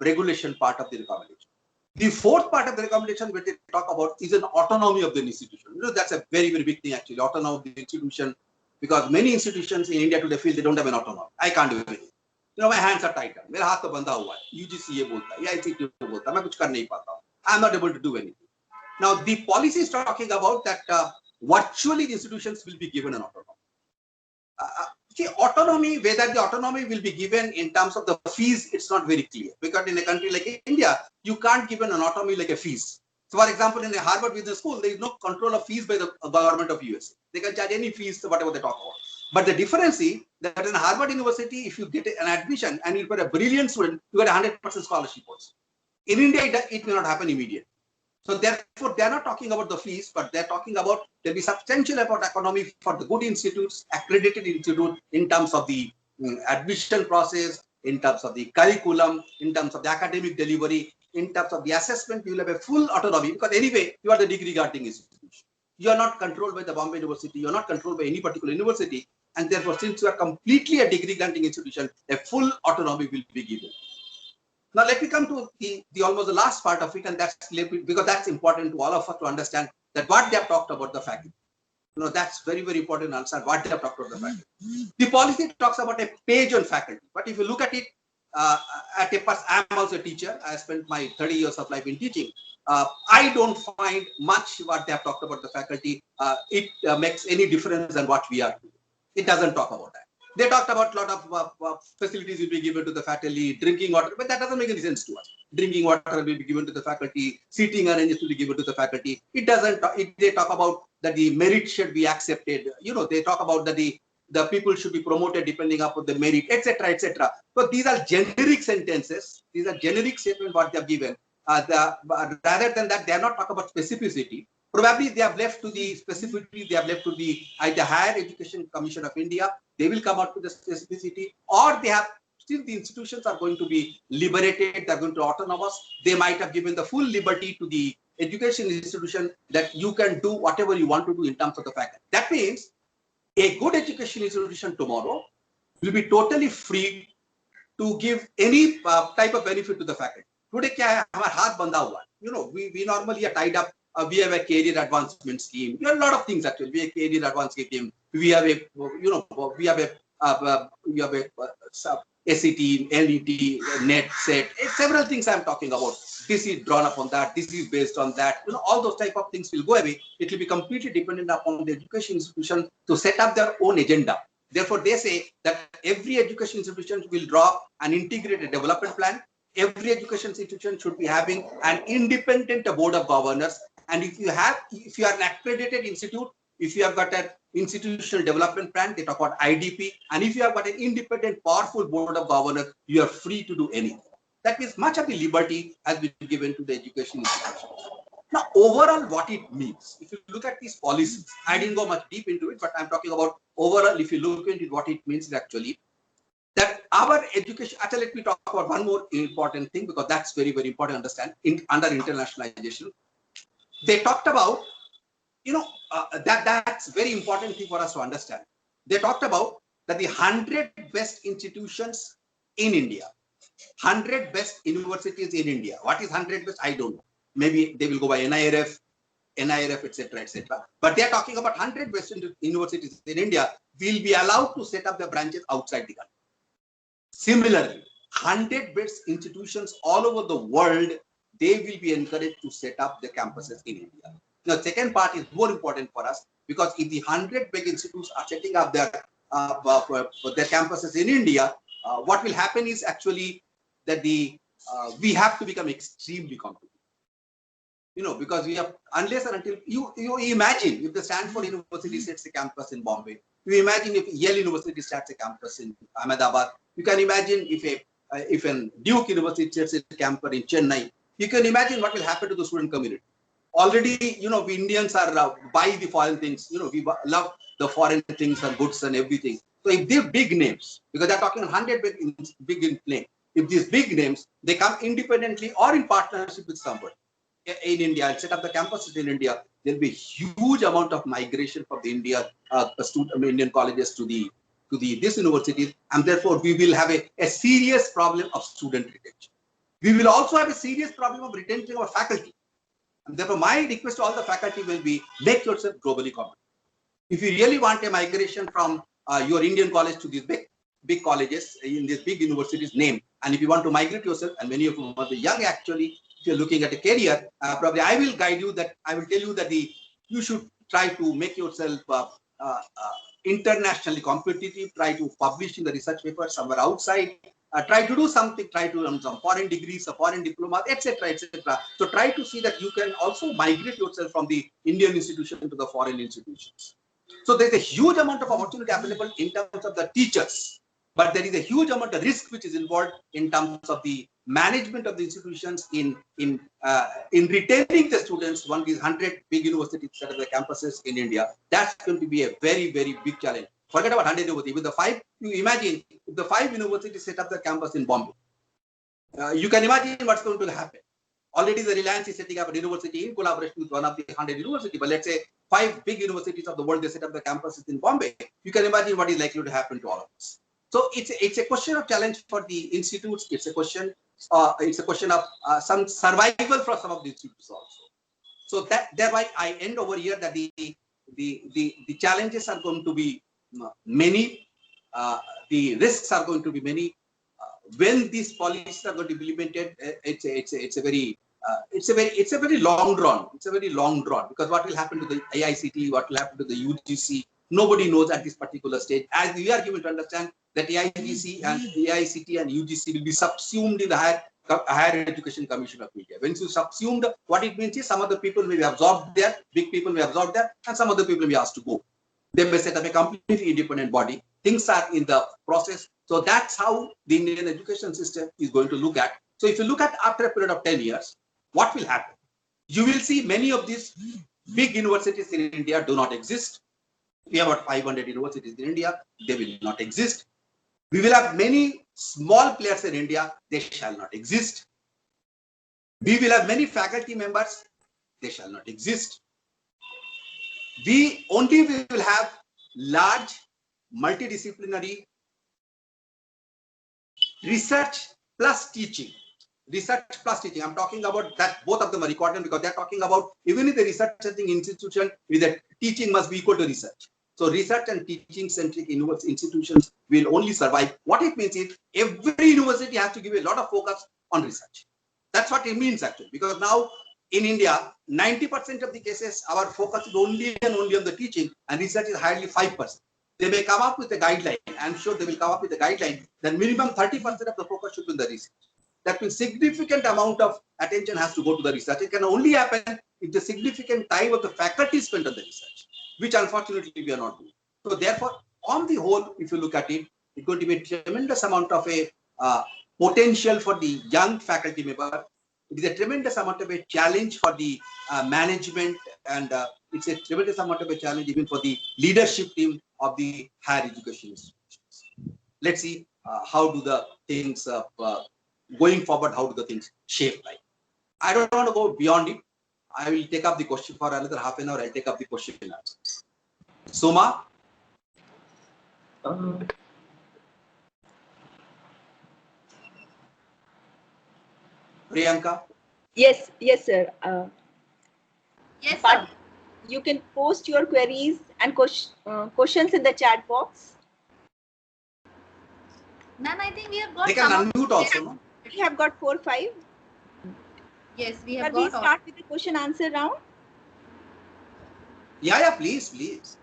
regulation part of the recommendation. The fourth part of the recommendation which they talk about is an autonomy of the institution. That's a very, very big thing actually, autonomy of the institution, because many institutions in India today feel they don't have an autonomy. I can't do anything. My hands are tied. मेरा हाथ तो बंधा हुआ है. UGC ये बोलता है, ICT बोलता है, मैं कुछ कर नहीं पाता. I'm not able to do anything. Now the policy is talking about that virtually the institutions will be given an autonomy. See, autonomy, whether the autonomy will be given in terms of the fees, it's not very clear. Because in a country like India, you can't give an autonomy like a fees. So, for example, in a Harvard Business School, there is no control of fees by the government of USA. They can charge any fees, whatever they talk about. But the difference is that in Harvard University, if you get an admission and you're a brilliant student, you get 100% scholarship also. In India, it may not happen immediately. So therefore, they are not talking about the fees, but they're talking about there'll be substantial about economy for the good institutes, accredited institute, in terms of the admission process, in terms of the curriculum, in terms of the academic delivery, in terms of the assessment. You will have a full autonomy, because anyway, you are the degree granting institution. you are not controlled by the Bombay University, you are not controlled by any particular university, and therefore, since you are completely a degree granting institution, a full autonomy will be given. Now, let me come to the almost the last part of it, and that's because that's important to all of us to understand that what they have talked about the faculty. You know, that's very, very important to understand what they have talked about the faculty. The policy talks about a page on faculty, but if you look at it, I'm also a teacher. I spent my 30 years of life in teaching. I don't find much what they have talked about the faculty. It makes any difference than what we are doing. It doesn't talk about that. They talked about a lot of facilities will be given to the faculty, drinking water, but that doesn't make any sense to us. Drinking water will be given to the faculty, seating arrangements will be given to the faculty. It doesn't. They talk about that the merit should be accepted. You know, they talk about that the people should be promoted depending upon the merit, etc., etc. So these are generic sentences. These are generic statements what they have given. Rather than that, they are not talking about specificity. Probably they have left to the specificity. They have left to the either Higher Education Commission of India. They will come out with the specificity, or they have still the institutions are going to be liberated. They are going to autonomous. They might have given the full liberty to the education institution that you can do whatever you want to do in terms of the faculty. That means a good education institution tomorrow will be totally free to give any type of benefit to the faculty. Today, क्या है हमारा हाथ बंधा हुआ है. You know, we normally are tied up. We have a career advancement scheme. You have a lot of things actually. We have a career advancement scheme. We have a, we have a SET, NET, NET, SET. Several things I'm talking about. This is drawn upon that. This is based on that. You know, all those type of things will go away. It will be completely dependent upon the education institution to set up their own agenda. Therefore, they say that every education institution will draw an integrated development plan. Every education institution should be having an independent board of governors. And if you are an accredited institute, if you have got an institutional development plan, they talk about IDP. And if you have got an independent, powerful board of governors, you are free to do anything. That means much of the liberty has been given to the education institutions. Now, overall, what it means, if you look at these policies, I didn't go much deep into it, but I'm talking about overall, if you look into it, what it means is actually that our education, actually, let me talk about one more important thing, because that's very, very important to understand under internationalization. They talked about, you know, that's very important thing for us to understand. They talked about that the 100 best institutions in India, 100 best universities in India. What is 100 best? I don't know. Maybe they will go by NIRF, etc., etc. But they are talking about 100 best universities in India will be allowed to set up their branches outside the country. Similarly, 100 best institutions all over the world, they will be encouraged to set up their campuses in India. Now, the second part is more important for us, because if the 100 big institutes are setting up their campuses in India, what will happen is actually that we have to become extremely competitive. You know, because we have, unless and until you imagine if the Stanford University sets a campus in Bombay, you imagine if Yale University starts a campus in Ahmedabad, you can imagine if a Duke University sets a campus in Chennai, you can imagine what will happen to the student community. Already, you know, we Indians are buy the foreign things. You know, we love the foreign things and goods and everything. So if they're big names, because they're talking 100 big in play, if these big names, they come independently or in partnership with somebody in India and set up the campuses in India, there'll be a huge amount of migration from the Indian colleges to these universities, and therefore we will have a serious problem of student retention. We will also have a serious problem of retention of faculty. And therefore, my request to all the faculty will be, make yourself globally competitive. If you really want a migration from your Indian college to these big colleges in these big universities name, and if you want to migrate yourself, and many of you are young actually, if you're looking at a career, probably I will guide you that I will tell you that you should try to make yourself internationally competitive, try to publish in the research paper somewhere outside, try to do something, try to earn some foreign degrees, a foreign diploma, etc., etc. So try to see that you can also migrate yourself from the Indian institution to the foreign institutions. So there's a huge amount of opportunity available in terms of the teachers, but there is a huge amount of risk which is involved in terms of the management of the institutions in retaining the students. One of these 100 big universities set up the campuses in India, that's going to be a very, very big challenge. Forget about 100 universities. With the 5, you imagine if the 5 universities set up the campus in Bombay, you can imagine what's going to happen. Already the Reliance is setting up a university in collaboration with one of the 100 universities, but let's say 5 big universities of the world, they set up the campuses in Bombay. You can imagine what is likely to happen to all of us. So it's a question of challenge for the institutes. It's a question of some survival for some of the institutes also. So thereby I end over here that the challenges are going to be many, the risks are going to be many. When these policies are going to be implemented, it's a very long drawn. It's a very long drawn, because what will happen to the AICTE, what will happen to the UGC, nobody knows at this particular stage. As we are given to understand that AIGC and AICTE and UGC will be subsumed in the Higher Education Commission of India. When you subsumed, what it means is some of the people may be absorbed there, big people may be absorbed there, and some other people may be asked to go. They may set up a completely independent body. Things are in the process. So that's how the Indian education system is going to look at. So if you look at after a period of 10 years, what will happen? You will see many of these big universities in India do not exist. We have about 500 universities in India. They will not exist. We will have many small players in India. They shall not exist. We will have many faculty members. They shall not exist. We will have large multidisciplinary research plus teaching. Research plus teaching. I'm talking about that both of them are required, because they're talking about even in the research-centric institution, the teaching must be equal to research. So research and teaching-centric institutions will only survive. What it means is every university has to give a lot of focus on research. That's what it means actually, because now in India, 90% of the cases, our focus is only and only on the teaching, and research is hardly 5%. They may come up with a guideline. I'm sure they will come up with a guideline. Then minimum 30% of the focus should be in the research. That means significant amount of attention has to go to the research. It can only happen if the significant time of the faculty is spent on the research, which unfortunately we are not doing. So therefore, on the whole, if you look at it, it's going to be a tremendous amount of a potential for the young faculty member. It is a tremendous amount of a challenge for the management, and it's a tremendous amount of a challenge even for the leadership team of the higher education institutions. Let's see how do the things going forward, how do the things shape like. I don't want to go beyond it. I will take up the question for another half an hour. I'll take up the question and answers. Soma? Priyanka? Yes, sir. Yes, But sir. you can post your queries and questions in the chat box. Ma'am, I think we have got They can some of unmute also, no? We have got 4, 5. Yes, we Shall have we got all. start with the question answer round? Yeah, please.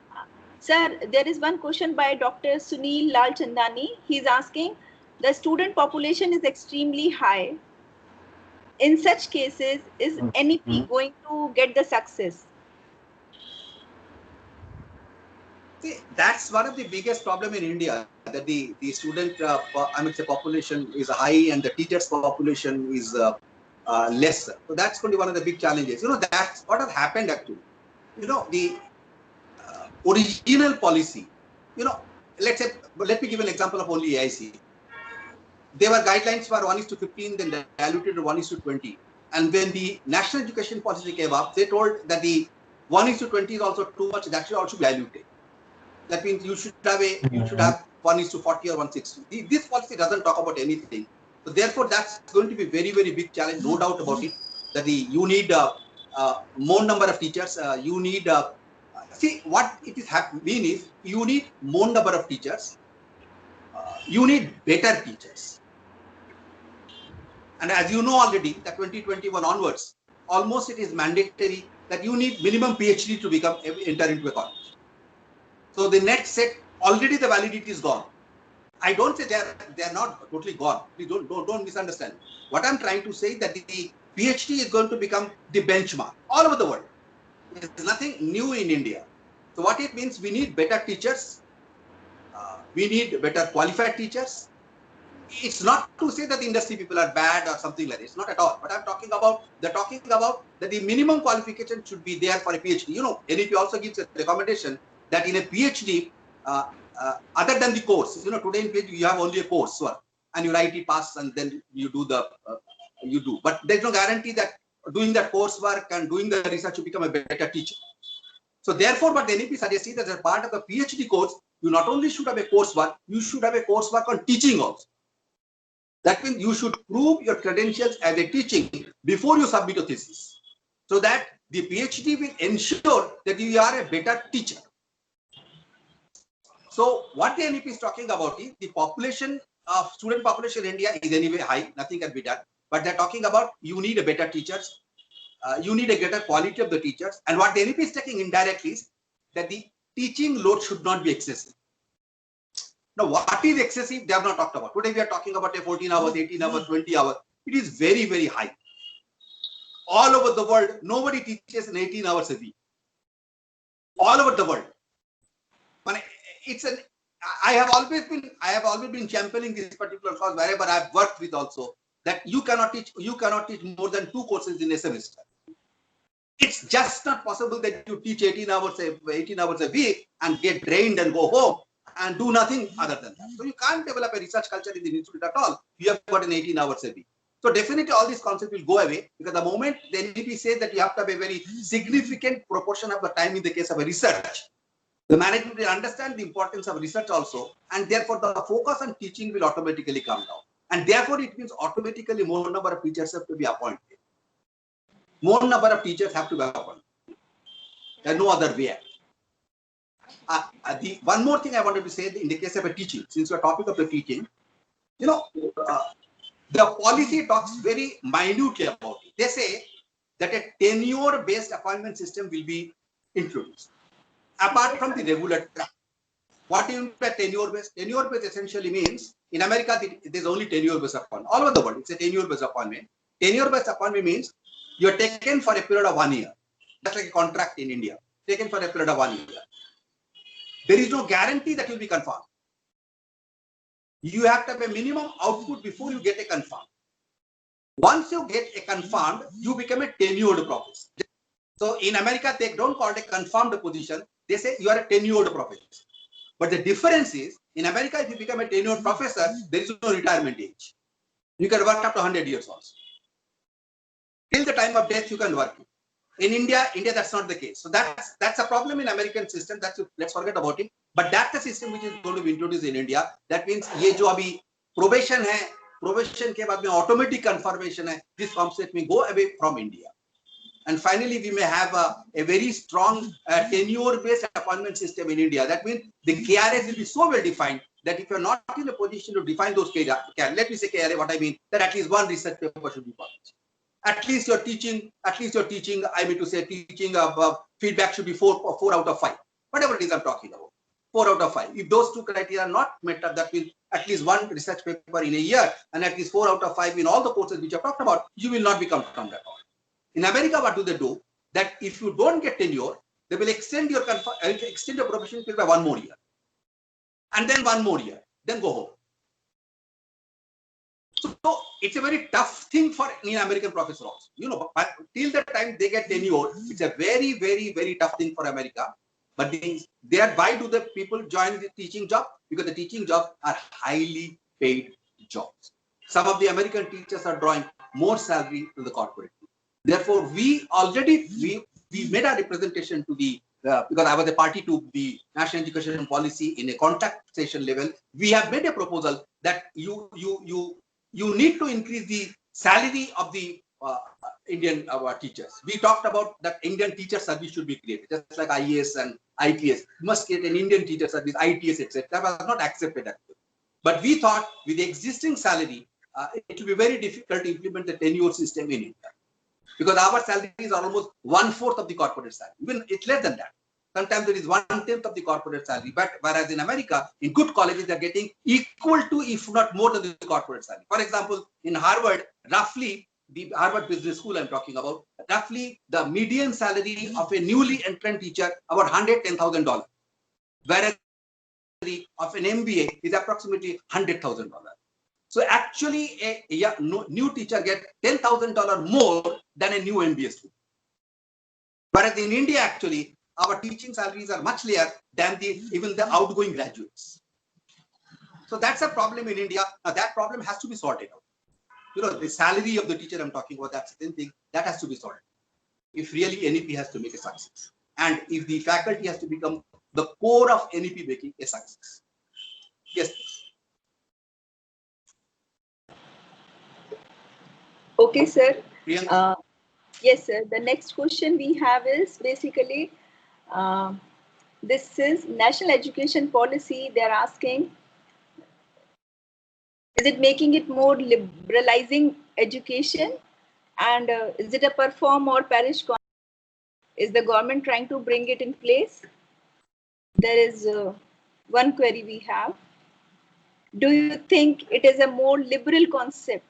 Sir, there is one question by Dr. Sunil Lalchandani. He's asking, the student population is extremely high. In such cases, is NEP going to get the success? See, that's one of the biggest problem in India, that the student, the population is high and the teachers population is less. So that's going to be one of the big challenges. That's what has happened actually. The original policy, let me give an example of only AIC. There were guidelines for 1:15, then diluted to 1:20. And when the national education policy came up, they told that the 1:20 is also too much, that should also be diluted. That means you should have 1:40 or 1:60. This policy doesn't talk about anything. So therefore, that's going to be very, very big challenge, no doubt about it. That you need more number of teachers. You need see what it is mean is you need more number of teachers. You need better teachers. And as you know already, that 2021 onwards, almost it is mandatory that you need minimum PhD to enter into a college. So the next set, already the validity is gone. I don't say they're not totally gone. Please don't misunderstand. What I'm trying to say is that the PhD is going to become the benchmark all over the world. There's nothing new in India. So what it means, we need better teachers. We need better qualified teachers. It's not to say that the industry people are bad or something like this. Not at all. But they're talking about that the minimum qualification should be there for a PhD. NEP also gives a recommendation that in a PhD, other than the course, today in PhD you have only a course work and you write it, pass, and then you do But there's no guarantee that doing that coursework and doing the research you become a better teacher. So therefore, what the NEP suggests is that as a part of the PhD course, you not only should have a coursework, you should have a coursework on teaching also. That means you should prove your credentials as a teaching before you submit a thesis, so that the PhD will ensure that you are a better teacher. So what the NEP is talking about is the population of student population in India is anyway high, nothing can be done. But they're talking about you need a better teachers, you need a greater quality of the teachers. And what the NEP is taking indirectly is that the teaching load should not be excessive. Now, what is excessive? They have not talked about. Today we are talking about a 14 hours, 18 hours, 20 hours. It is very, very high. All over the world, nobody teaches in 18 hours a week. All over the world. It's an I have always been championing this particular cause wherever I've worked with also, that you cannot teach more than 2 courses in a semester. It's just not possible that you teach 18 hours a week and get drained and go home and do nothing other than that. So you can't develop a research culture in the institute at all. You have got an 18 hours a week. So definitely all these concepts will go away, because the moment the NEP says that you have to have a very significant proportion of the time in the case of a research, the management will understand the importance of research also, and therefore the focus on teaching will automatically come down. And therefore it means automatically more number of teachers have to be appointed. More number of teachers have to be appointed. There's no other way. The one more thing I wanted to say in the case of a teaching, since we're talking of the teaching, the policy talks very minutely about it. They say that a tenure-based appointment system will be introduced, apart from the regular track. What do you mean by tenure-based? Tenure-based essentially means, in America, there's only tenure-based appointment. All over the world, it's a tenure-based appointment. Tenure-based appointment means you're taken for a period of 1 year. That's like a contract in India, taken for a period of 1 year. There is no guarantee that you'll be confirmed. You have to have a minimum output before you get a confirmed. Once you get a confirmed, you become a tenured professor. So in America, they don't call it a confirmed position. They say you are a tenured professor. But the difference is, in America, if you become a tenured professor, there is no retirement age. You can work up to 100 years also. Till the time of death, you can work. In India, that's not the case. So that's a problem in American system. Let's forget about it. But that's the system which is going to be introduced in India. That means ये जो अभी probation है, probation के बाद में automatic confirmation है, this concept may go away from India. And finally, we may have a very strong tenure-based appointment system in India. That means the KRAs will be so well defined that if you're not in a position to define those KRA, let me say KRA, what I mean, that at least one research paper should be published. At least your teaching, I mean to say teaching feedback should be 4 out of 5. Whatever it is I'm talking about, 4 out of 5. If those 2 criteria are not met up, that means at least 1 research paper in a year and at least 4 out of 5 in all the courses which I've talked about, you will not be confirmed at all. In America, what do? That if you don't get tenure, they will extend your probation period by 1 more year. And then 1 more year, then go home. So it's a very tough thing for in American professors also. Till the time they get tenure, it's a very, very, very tough thing for America. But why do the people join the teaching job? Because the teaching jobs are highly paid jobs. Some of the American teachers are drawing more salary than the corporate. Therefore, we made a representation to the because I was a party to the National Education Policy in a contact session level. We have made a proposal that you need to increase the salary of the Indian teachers. We talked about that Indian teacher service should be created, just like IAS and IPS. You must create an Indian teacher service, ITS, etc. That was not accepted actually. But we thought with the existing salary, it will be very difficult to implement the tenure system in India. Because our salaries are almost 1/4 of the corporate salary. Even it's less than that. Sometimes there is 1/10 of the corporate salary. But whereas in America, in good colleges, they're getting equal to, if not more than the corporate salary. For example, in Harvard, roughly, the Harvard Business School I'm talking about, roughly the median salary of a newly entrant teacher about $110,000. Whereas the of an MBA is approximately $100,000. So actually, a new teacher gets $10,000 more than a new MBA student. Whereas in India, actually, our teaching salaries are much lower than even the outgoing graduates. So that's a problem in India. Now that problem has to be sorted out. The salary of the teacher I'm talking about, that's the same thing, that has to be sorted. If really NEP has to make a success. And if the faculty has to become the core of NEP making a success. Yes. Okay, sir. Priyanka? Yes, sir. The next question we have is basically, this is national education policy. They're asking, is it making it more liberalizing education? And is it a perform or perish concept? Is the government trying to bring it in place? There is one query we have. Do you think it is a more liberal concept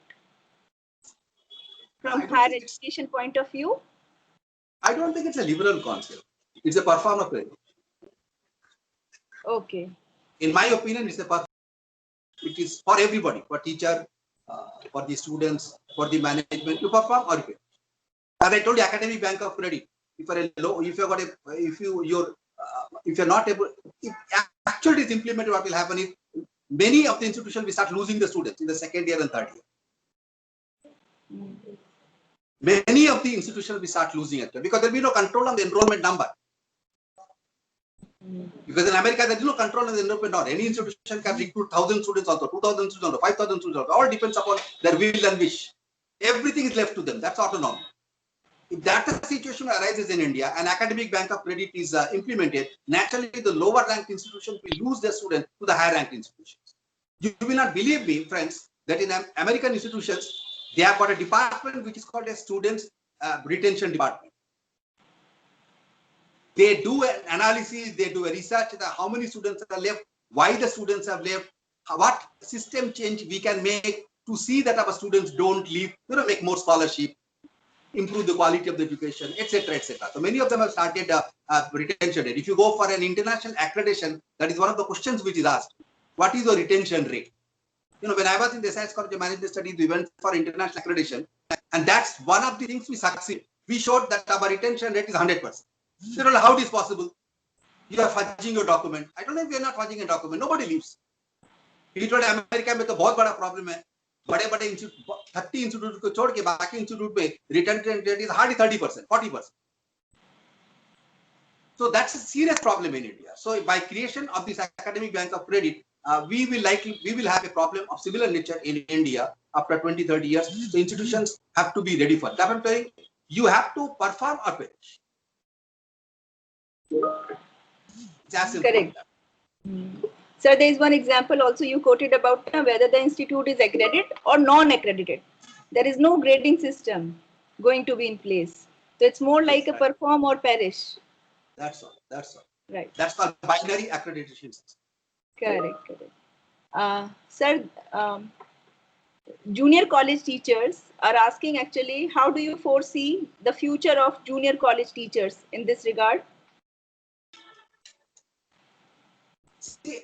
from higher education point of view? I don't think it's a liberal concept. It's a performer credit. Okay. In my opinion, it's a performer. It is for everybody, for teacher, for the students, for the management. You perform or you pay. As I told you, academic bank of credit. If you're a low, if you got a, if you're not able, if actually it's implemented, what will happen is many of the institutions will start losing the students in the second year and third year. Many of the institutions will start losing it because there will be no control on the enrollment number. Because in America, there is no control on the enrollment number. Any institution can recruit 1,000 students also, 2,000 students also, 5,000 students also. All depends upon their will and wish. Everything is left to them. That's autonomy. If that situation arises in India and academic bank of credit is implemented, naturally the lower ranked institutions will lose their students to the higher ranked institutions. You will not believe me, friends, that in American institutions, they have got a department which is called a students retention department. They do an analysis, they do a research that how many students are left, why the students have left, what system change we can make to see that our students don't leave, make more scholarship, improve the quality of the education, etc., etc. So many of them have started retention rate. If you go for an international accreditation, that is one of the questions which is asked. What is your retention rate? When I was in the Science College of Management Studies, we went for international accreditation, and that's one of the things we succeeded. We showed that our retention rate is 100%. You don't know how it is possible. You are fudging your document. I don't know if we are not fudging a document. Nobody leaves. He told America में तो बहुत बड़ा problem है. बड़े-बड़े institute 30 institute को छोड़ के बाकी इंस्टीट्यूट में retention rate is hardly 30%, 40%. So that's a serious problem in India. So by creation of this academic bank of credit, we will have a problem of similar nature in India after 20, 30 years. So institutions have to be ready for that. I'm telling you have to perform or perish. Correct. Sir, there is one example also you quoted about whether the institute is accredited or non-accredited. There is no grading system going to be in place. So it's more like a perform or perish. That's all. That's all. Right. That's called binary accreditation system. Correct. Correct. Sir, junior college teachers are asking actually, how do you foresee the future of junior college teachers in this regard? See,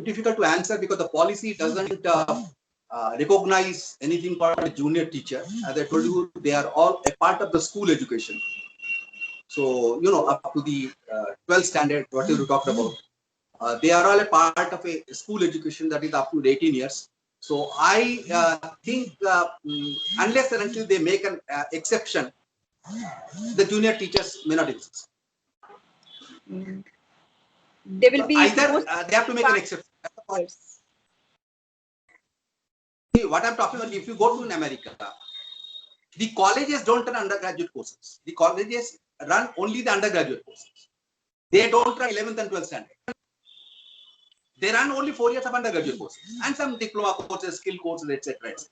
difficult to answer because the policy doesn't recognize anything called a junior teacher. As I told you, they are all a part of the school education. So, up to the 12th standard, what you talked about, they are all a part of a school education that is up to 18 years. So, I think unless and until they make an exception, the junior teachers may not exist. They will be either they have to make an exception. See, what I'm talking about, if you go to in America, the colleges don't run undergraduate courses. The colleges run only the undergraduate courses. They don't run 11th and 12th standard. They run only 4 years of undergraduate courses and some diploma courses, skill courses, etc., etc.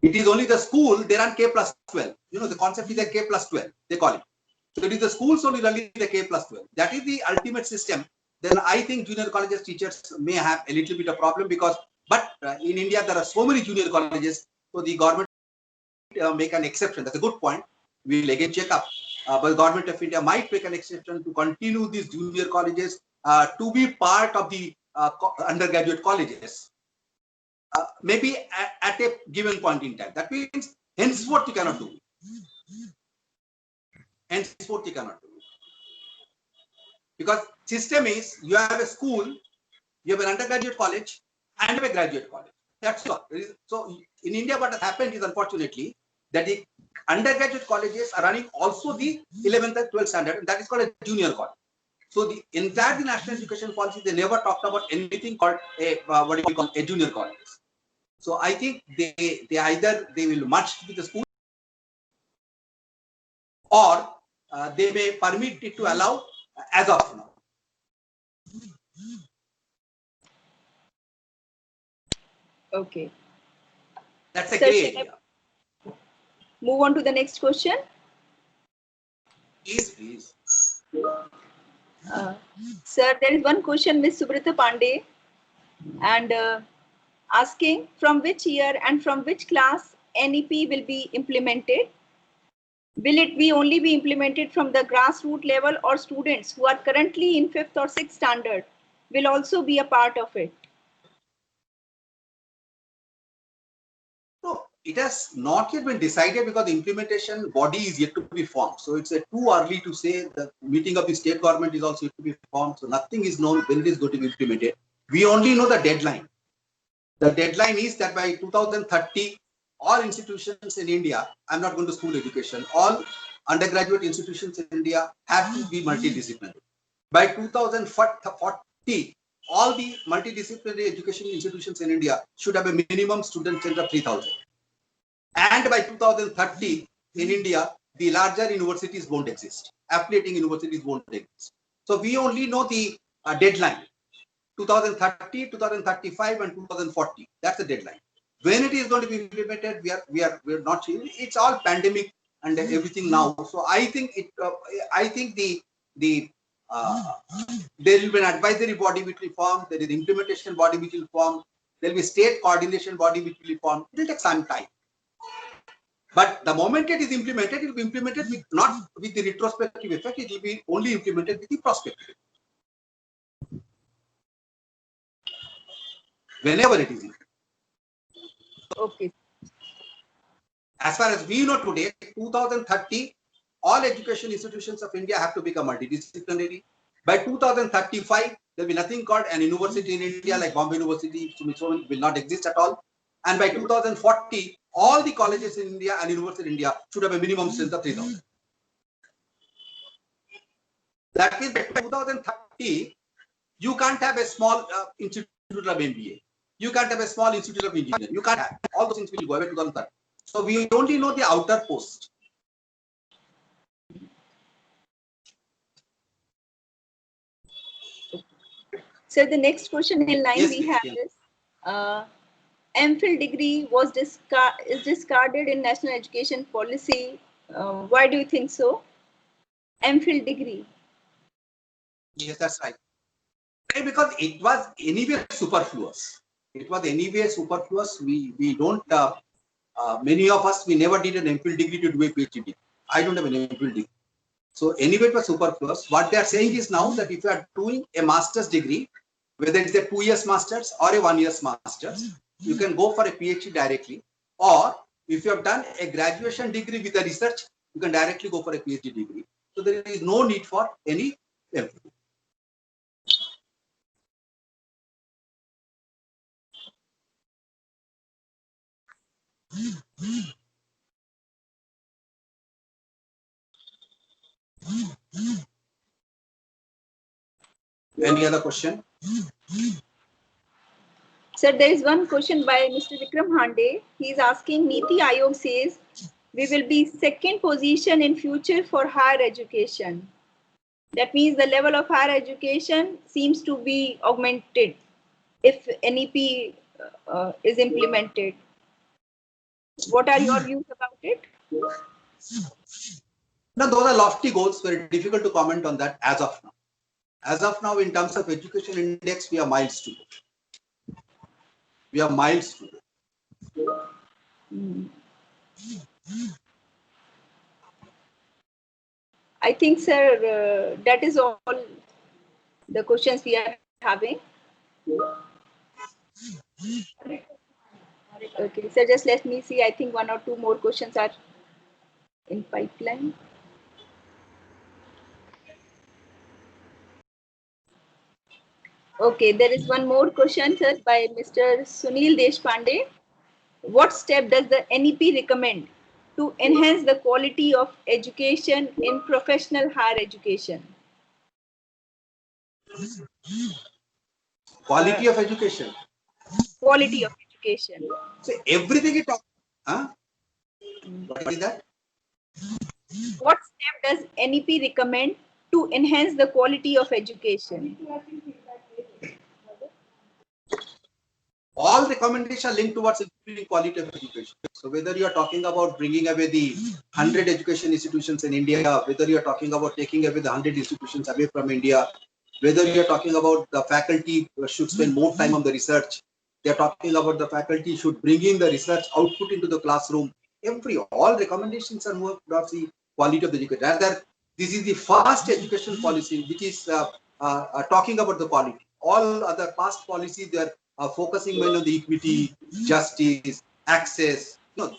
It is only the school, they run K plus 12. The concept is a K plus 12, they call it. So it is the schools only running the K plus 12. That is the ultimate system. Then I think junior colleges teachers may have a little bit of problem but in India, there are so many junior colleges. So the government make an exception. That's a good point. We will again check up. But the government of India might make an exception to continue these junior colleges to be part of the undergraduate colleges. Maybe at a given point in time. That means henceforth you cannot do. Henceforth you cannot do. Because system is you have a school, you have an undergraduate college, and you have a graduate college. That's all. So in India, what has happened is unfortunately that the undergraduate colleges are running also the 11th and 12th standard, and that is called a junior college. So the entire national education policy, they never talked about anything called a what do you call a junior college. So I think they either they will merge with the school, or they may permit it to allow as of now. Okay. That's a Sir, gray shall I area. move on to the next question? Please. Sir, there is one question, Ms. Subrata Pandey, and asking from which year and from which class NEP will be implemented? Will it be only be implemented from the grassroots level, or students who are currently in 5th or 6th standard will also be a part of it? No, it has not yet been decided because the implementation body is yet to be formed. So it's too early to say. The meeting of the state government is also yet to be formed. So nothing is known when it is going to be implemented. We only know the deadline. The deadline is that by 2030, all institutions in India, I'm not going to school education, all undergraduate institutions in India have to be multidisciplinary. By 2040, all the multidisciplinary education institutions in India should have a minimum student strength of 3,000. And by 2030, in India, the larger universities won't exist. Affiliating universities won't exist. So we only know the deadline. 2030, 2035, and 2040. That's the deadline. When it is going to be implemented, we are not sure. It's all pandemic and everything now. So I think the there will be an advisory body which will form. There is implementation body which will form. There will be state coordination body which will form. It will take some time. But the moment it is implemented, it will be implemented with not with the retrospective effect. It will be only implemented with the prospective. Whenever it is implemented. Okay. As far as we know today, 2030, all education institutions of India have to become multidisciplinary. By 2035, there will be nothing called an university in India like Bombay University, Smithsonian will not exist at all. And by 2040, all the colleges in India and universities in India should have a minimum strength of 3,000. That means by 2030, you can't have a small institute of MBA. You can't have a small institute of engineering. You can't have. All those things will go away 2030. So we only know the outer post. So the next question in line Yes, we please, have yeah. is, MPhil degree was discarded in national education policy. Why do you think so? MPhil degree. Yes, that's right. Because it was anyway superfluous. It was anyway superfluous. We don't, many of us, we never did an MPhil degree to do a PhD degree. I don't have an MPhil degree. So anyway, it was superfluous. What they are saying is now that if you are doing a master's degree, whether it's a 2 years master's or a 1 year's master's, you can go for a PhD directly. Or if you have done a graduation degree with a research, you can directly go for a PhD degree. So there is no need for any MPhil. Any other question? Sir, there is one question by Mr. Vikram Hande. He is asking, Niti Aayog says we will be second position in future for higher education. That means the level of higher education seems to be augmented if NEP is implemented. What are your views about it? Now, those are lofty goals, very difficult to comment on that as of now. As of now, in terms of education index, we are miles to go. We are miles to go. I think, sir, that is all the questions we are having. Okay, so just let me see. I think 1 or 2 more questions are in pipeline. Okay, there is one more question, sir, by Mr. Sunil Deshpande. What step does the NEP recommend to enhance the quality of education in professional higher education? Quality of education. Quality of education. So everything you talk, huh? What is that? What step does NEP recommend to enhance the quality of education? All recommendations linked towards improving quality of education. So whether you are talking about bringing away the 100 education institutions in India, whether you are talking about taking away the 100 institutions away from India, whether you are talking about the faculty should spend more time on the research, they are talking about the faculty should bring in the research output into the classroom. All recommendations are more towards the quality of the education. Rather, this is the first education policy which is talking about the quality. All other past policies, they are focusing mainly on the equity, justice, access, the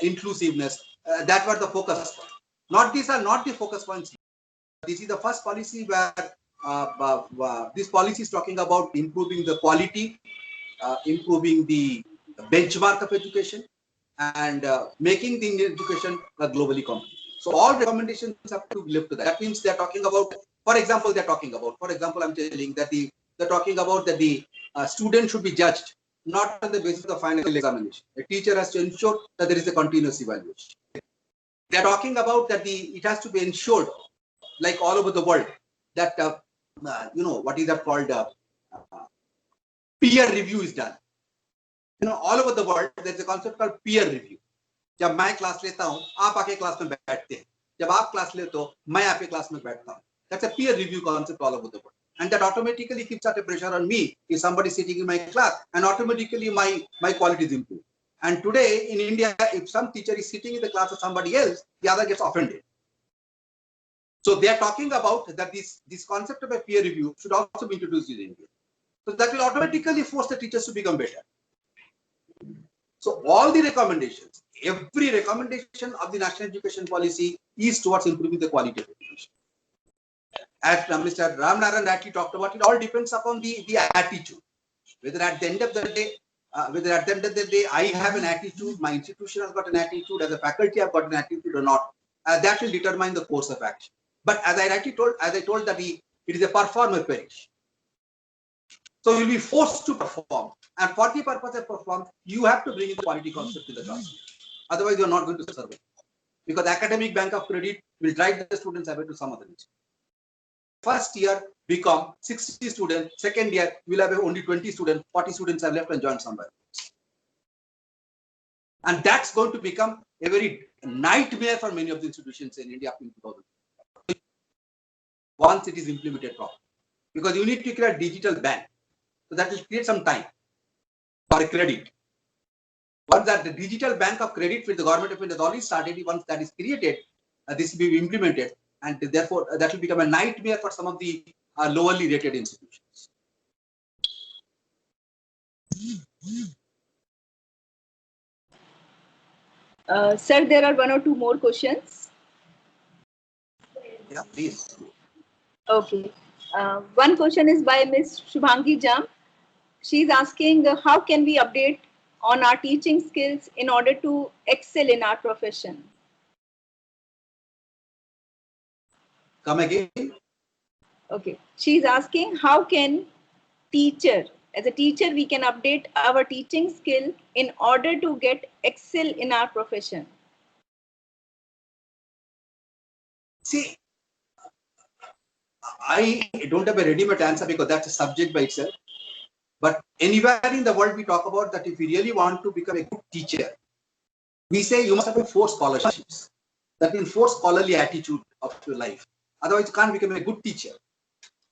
inclusiveness. That was the focus. Not these are not the focus points. This is the first policy where this policy is talking about improving the quality, improving the benchmark of education, and making the Indian education globally competitive. So all recommendations have to live to that. That means they're talking about, for example, I'm telling that they're talking about that the student should be judged not on the basis of the final examination. The teacher has to ensure that there is a continuous evaluation. They're talking about that it has to be ensured, like all over the world, that what is that called? Peer review is done. All over the world, there's a concept called peer review. जब मैं class लेता हूं, आप आके class में बैठते हैं. जब आप क्लास लेते हो, मैं आपके क्लास में बैठता हूं. That's a peer review concept all over the world, and that automatically keeps out a pressure on me if somebody is sitting in my class, and automatically my quality is improved. And today in India, if some teacher is sitting in the class of somebody else, the other gets offended. So they are talking about that this concept of a peer review should also be introduced in India. So that will automatically force the teachers to become better. So all the recommendations, every recommendation of the national education policy is towards improving the quality of education. As Mr. Ramnaran rightly talked about, it all depends upon the attitude. Whether at the end of the day, I have an attitude, my institution has got an attitude, as a faculty I've got an attitude or not, that will determine the course of action. But as I told that it is a performer perish. So you'll be forced to perform, and for the purpose of perform, you have to bring in the quality concept in the classroom. Otherwise, you're not going to survive, because academic bank of credit will drive the students away to some other institution. First year become 60 students. Second year we'll have only 20 students. 40 students are left and join somewhere. And that's going to become a very nightmare for many of the institutions in India up in 2000. Once it is implemented properly, because you need to create a digital bank. So that will create some time for credit. Once that the digital bank of credit with the government of India has already started, once that is created, this will be implemented, and therefore that will become a nightmare for some of the lowerly rated institutions. Sir, there are one or two more questions. Yeah, please. Okay. One question is by Ms. Shubhangi Jam. She's asking how can we update on our teaching skills in order to excel in our profession? Come again. Okay. She's asking how can as a teacher, we can update our teaching skill in order to get excel in our profession. See, I don't have a ready-made answer because that's a subject by itself. But anywhere in the world, we talk about that if we really want to become a good teacher, we say you must have 4 scholarships. That means 4 scholarly attitude of your life. Otherwise, you can't become a good teacher.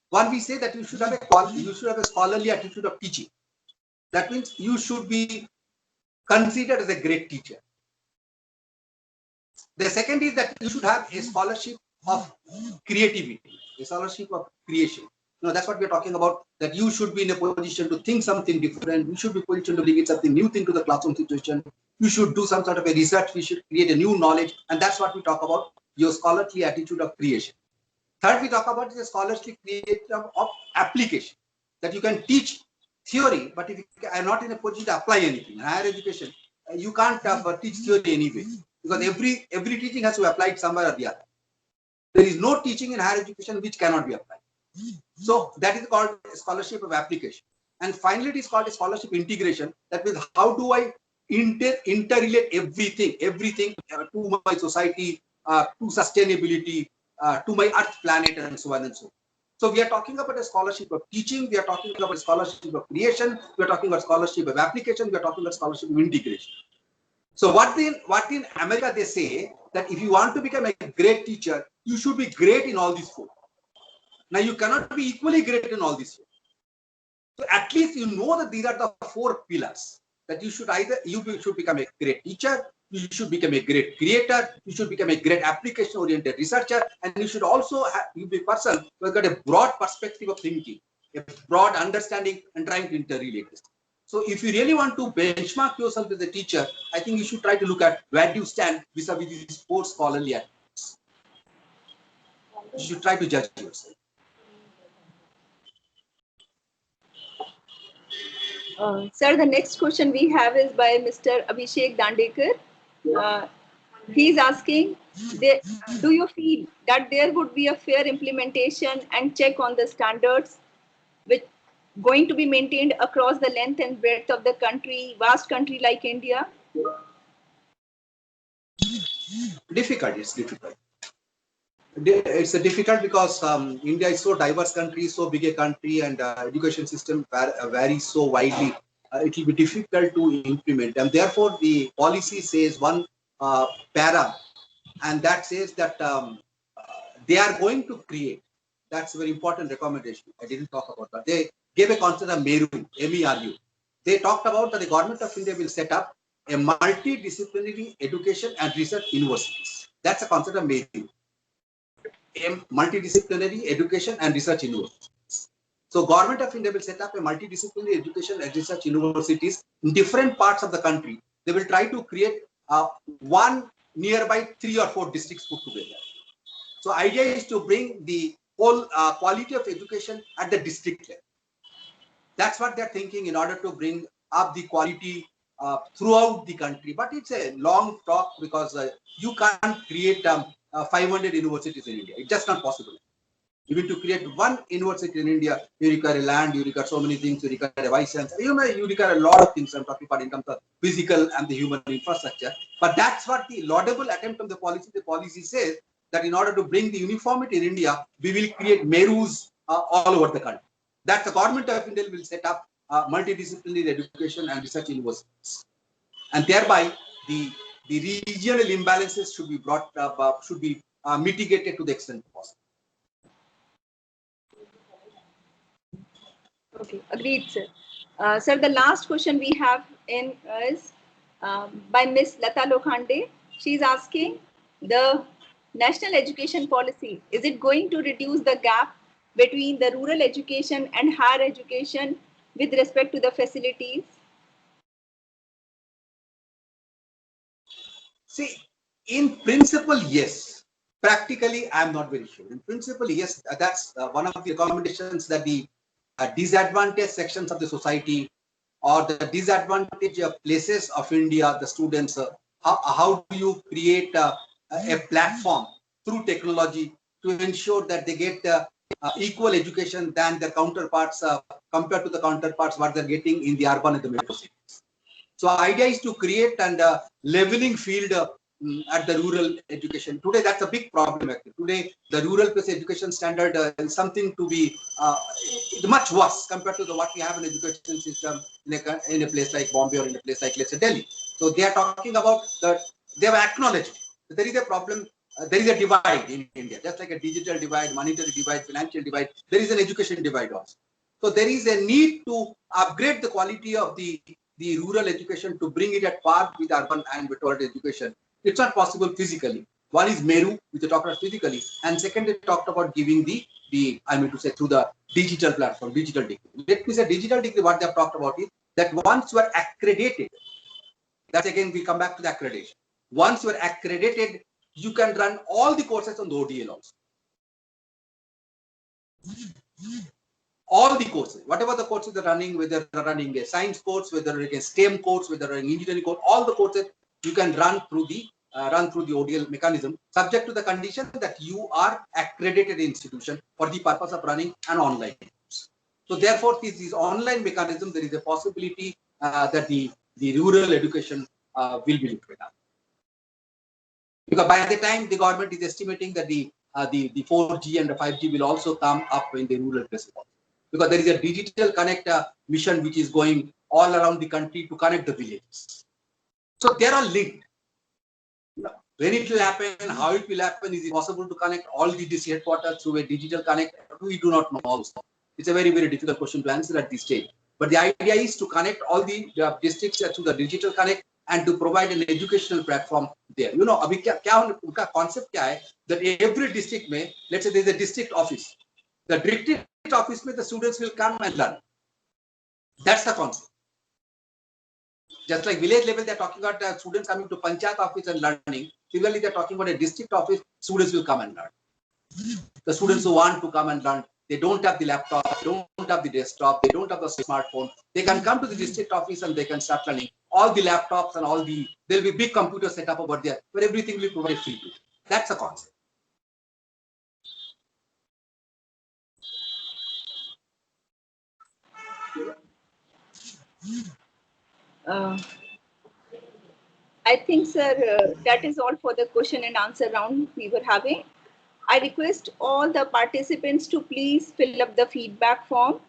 One, we say that you should have a scholarly attitude of teaching. That means you should be considered as a great teacher. The second is that you should have a scholarship of creativity, a scholarship of creation. That's what we're talking about, that you should be in a position to think something different. You should be in a position to bring in something new into the classroom situation. You should do some sort of a research. We should create a new knowledge. And that's what we talk about, your scholarly attitude of creation. Third, we talk about the scholarly creative of application, that you can teach theory, but if you are not in a position to apply anything in higher education, you can't teach theory anyway. because every teaching has to be applied somewhere or the other. There is no teaching in higher education which cannot be applied. So that is called scholarship of application. And finally, it is called a scholarship integration. That means how do I interrelate everything to my society, to sustainability, to my earth planet, and so on and so on. So we are talking about a scholarship of teaching, we are talking about a scholarship of creation, we are talking about scholarship of application, we are talking about scholarship of integration. So what in America they say that if you want to become a great teacher, you should be great in all these four. Now you cannot be equally great in all these four. So at least you know that these are the four pillars, that you should should become a great teacher, you should become a great creator, you should become a great application oriented researcher, and you should also be a person who has got a broad perspective of thinking, a broad understanding, and trying to interrelate this. So if you really want to benchmark yourself as a teacher, I think you should try to look at where do you stand vis-a-vis these four scholarly aspects. You should try to judge yourself. Sir, the next question we have is by Mr. Abhishek Dandekar. He's asking, do you feel that there would be a fair implementation and check on the standards which going to be maintained across the length and breadth of the country, vast country like India? Difficult, it's difficult. It's difficult because India is so diverse country, so big a country, and education system varies so widely. It will be difficult to implement, and therefore the policy says one para, and that says that they are going to create. That's a very important recommendation. I didn't talk about that. They gave a concept of MERU, MERU. They talked about that the government of India will set up a multidisciplinary education and research universities. That's a concept of MERU. Multidisciplinary education and research universities. So government of India will set up a multidisciplinary education and research universities in different parts of the country. They will try to create one nearby 3 or 4 districts put together. So idea is to bring the whole quality of education at the district level. That's what they're thinking in order to bring up the quality throughout the country. But it's a long talk because you can't create 500 universities in India. It's just not possible. Even to create one university in India, you require land, you require so many things, you require a vice chancellor, you require a lot of things. I'm talking about in terms of physical and the human infrastructure. But that's what the laudable attempt of the policy. The policy says that in order to bring the uniformity in India, we will create MERUs all over the country. That the government of India will set up multidisciplinary education and research universities, and thereby the regional imbalances should be brought up, should be mitigated to the extent possible. Okay, agreed, sir. Sir, the last question we have in is by Miss Lata Lokhande. She's asking, the national education policy, is it going to reduce the gap between the rural education and higher education with respect to the facilities? See, in principle, yes. Practically, I'm not very sure. In principle, yes, that's one of the recommendations that the disadvantaged sections of the society or the disadvantaged places of India, the students, how do you create a platform through technology to ensure that they get equal education than their counterparts compared to the counterparts what they're getting in the urban and the metro cities. So idea is to create and leveling field at the rural education. Today, that's a big problem. Actually. Today, the rural plus education standard is something to be much worse compared to what we have in education system in a place like Bombay or in a place like, let's say, Delhi. So they are talking about that they have acknowledged that there is a problem. There is a divide in India, just like a digital divide, monetary divide, financial divide. There is an education divide also. So there is a need to upgrade the quality of the rural education to bring it at par with urban and metro education. It's not possible physically. One is MERU, which they talked about physically, and second they talked about giving through the digital platform, digital degree. Let me say digital degree, what they have talked about is that once you are accredited, that's again we come back to the accreditation. Once you are accredited, you can run all the courses on the ODL also. All the courses, whatever the courses they're running, whether they're running a science course, whether it's a STEM course, whether an engineering course, all the courses you can run through the run through the ODL mechanism, subject to the condition that you are accredited institution for the purpose of running an online course. So therefore, this online mechanism, there is a possibility that the rural education will be liquid up. Because by the time the government is estimating that the 4G and the 5G will also come up in the rural places, because there is a digital connect mission which is going all around the country to connect the villages. So they are all linked. When it will happen, how it will happen, is it possible to connect all the DC headquarters through a digital connect? We do not know also. It's a very, very difficult question to answer at this stage. But the idea is to connect all the districts through the digital connect and to provide an educational platform there. You know, अभी क्या concept क्या है that every district में, let's say there is a district office. The district office में the students will come and learn. That's the concept. Just like village level, they're talking about students coming to Panchayat office and learning. Similarly, they're talking about a district office, students will come and learn. The students who want to come and learn, they don't have the laptop, don't have the desktop, they don't have the smartphone. They can come to the district office and they can start learning. All the laptops and there'll be big computers set up over there, where everything will be provided free to. That's the concept. I think, sir, that is all for the question and answer round we were having. I request all the participants to please fill up the feedback form.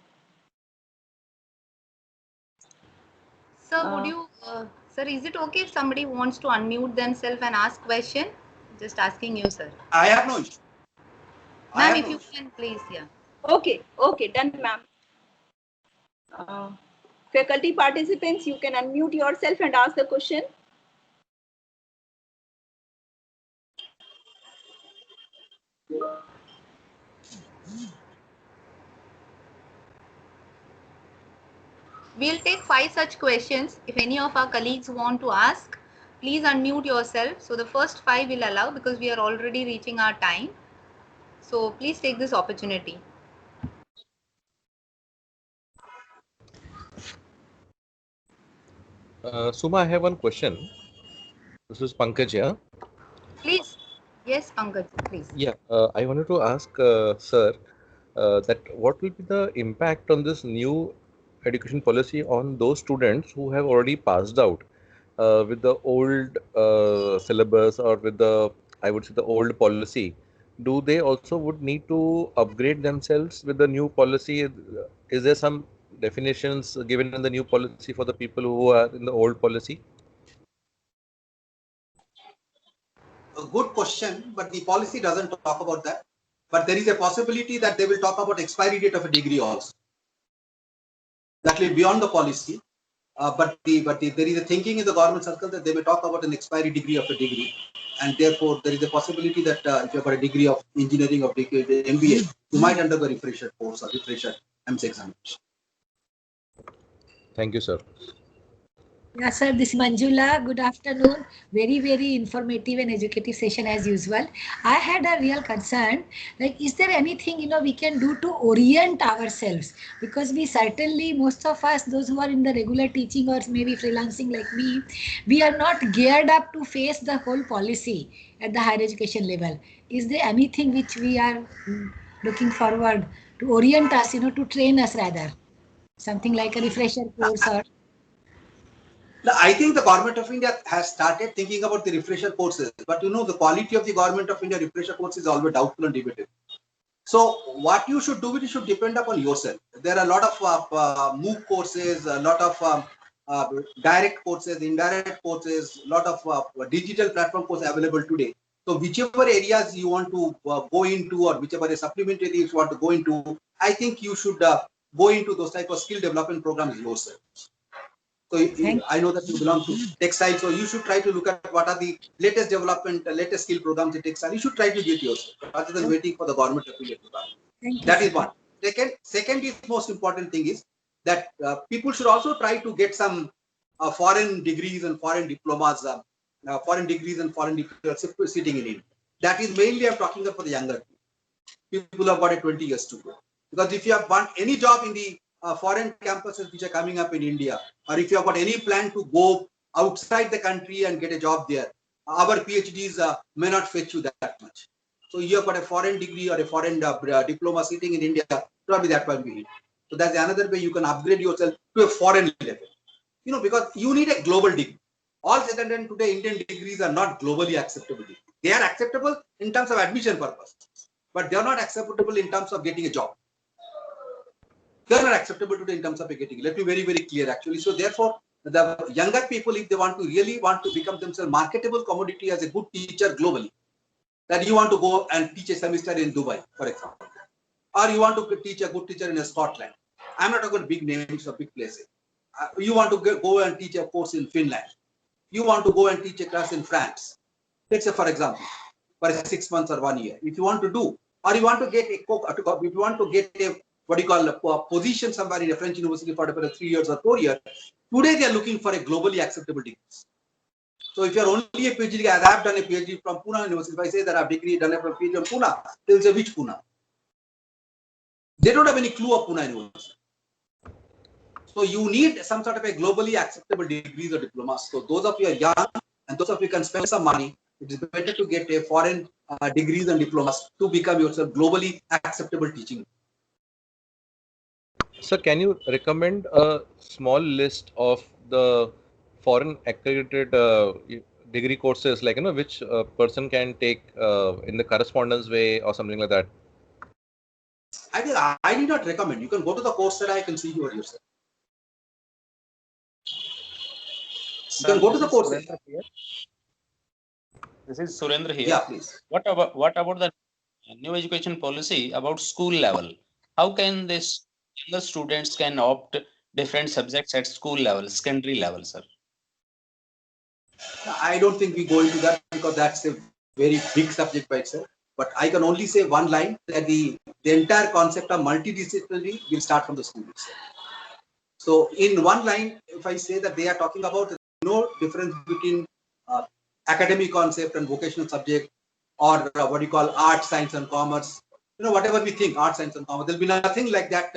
Sir, would you, sir, is it okay if somebody wants to unmute themselves and ask question? Just asking you, sir. I have no issue. Ma'am, if you can please, yeah. Okay, done, ma'am. Faculty participants, you can unmute yourself and ask the question. We'll take 5 such questions. If any of our colleagues want to ask, please unmute yourself. So the first 5 will allow because we are already reaching our time. So please take this opportunity. Suma, I have one question. This is Pankaj here. Please. Yes, Pankaj, please. Yeah, I wanted to ask, sir, that what will be the impact on this new education policy on those students who have already passed out with the old syllabus or with the, I would say, the old policy? Do they also would need to upgrade themselves with the new policy? Is there some definitions given in the new policy for the people who are in the old policy? A good question, but the policy doesn't talk about that. But there is a possibility that they will talk about expiry date of a degree also. That will be beyond the policy. But there is a thinking in the government circle that they may talk about an expiry degree of a degree, and therefore there is a possibility that if you have got a degree of engineering or MBA, you might undergo a refresher course or refresher MC examination. Thank you, sir. Yeah, sir, this is Manjula. Good afternoon. Very, very informative and educative session as usual. I had a real concern, like, is there anything, we can do to orient ourselves? Because we certainly, most of us, those who are in the regular teaching or maybe freelancing like me, we are not geared up to face the whole policy at the higher education level. Is there anything which we are looking forward to orient us, to train us rather? Something like a refresher course or... I think the government of India has started thinking about the refresher courses, but the quality of the government of India refresher course is always doubtful and debated. So what you should do, it should depend upon yourself. There are a lot of MOOC courses, a lot of direct courses, indirect courses, a lot of digital platform courses available today. So whichever areas you want to go into, or whichever supplementary areas you want to go into, I think you should go into those type of skill development programs yourself. So I know that you belong to textile, so you should try to look at what are the latest development, latest skill programs in textile. You should try to get yourself rather than waiting for the government to affiliate to that. That is one. Second is most important thing is that people should also try to get some foreign degrees and foreign diplomas, sitting in India. That is mainly I'm talking about for the younger people who have got 20 years to go. Because if you have want any job in the foreign campuses which are coming up in India, or if you have got any plan to go outside the country and get a job there, our PhDs may not fetch you that much. So you have got a foreign degree or a foreign diploma sitting in India, probably that will be it. So that's another way you can upgrade yourself to a foreign level. You know, because you need a global degree. All said and done today, Indian degrees are not globally acceptable. They are acceptable in terms of admission purpose, but they are not acceptable in terms of getting a job. They are not acceptable today in terms of getting. Let me be very, very clear actually. So therefore, the younger people, if they really want to become themselves marketable commodity as a good teacher globally, that you want to go and teach a semester in Dubai, for example, or you want to teach a good teacher in Scotland. I'm not talking about big names or big places. You want to go and teach a course in Finland. You want to go and teach a class in France. Let's say, for example, for 6 months or 1 year. If you want to do, or you want to get if you want to get a what do you call a position somewhere in a French university for 3 years or 4 years, today they are looking for a globally acceptable degree. So if you are only a PhD, as I have done a PhD from Pune University, if I say that I have done a PhD from Pune, they will say which Pune? They don't have any clue of Pune University. So you need some sort of a globally acceptable degrees or diplomas. So those of you are young and those of you can spend some money, it is better to get a foreign degrees and diplomas to become yourself globally acceptable teaching. So can you recommend a small list of the foreign accredited degree courses, like, which person can take in the correspondence way or something like that? I think I need not recommend. You can go to the Coursera, I can see you yourself. You can go to the Coursera. This is Surendra here. Yeah, please. What about the new education policy about school level? How can this younger students can opt different subjects at school level, secondary level, sir? I don't think we go into that because that's a very big subject by itself. But I can only say one line that the entire concept of multidisciplinary will start from the school itself. So in one line, if I say that they are talking about no difference between academic concept and vocational subject, or what you call art, science, and commerce, whatever we think, art, science, and commerce, there'll be nothing like that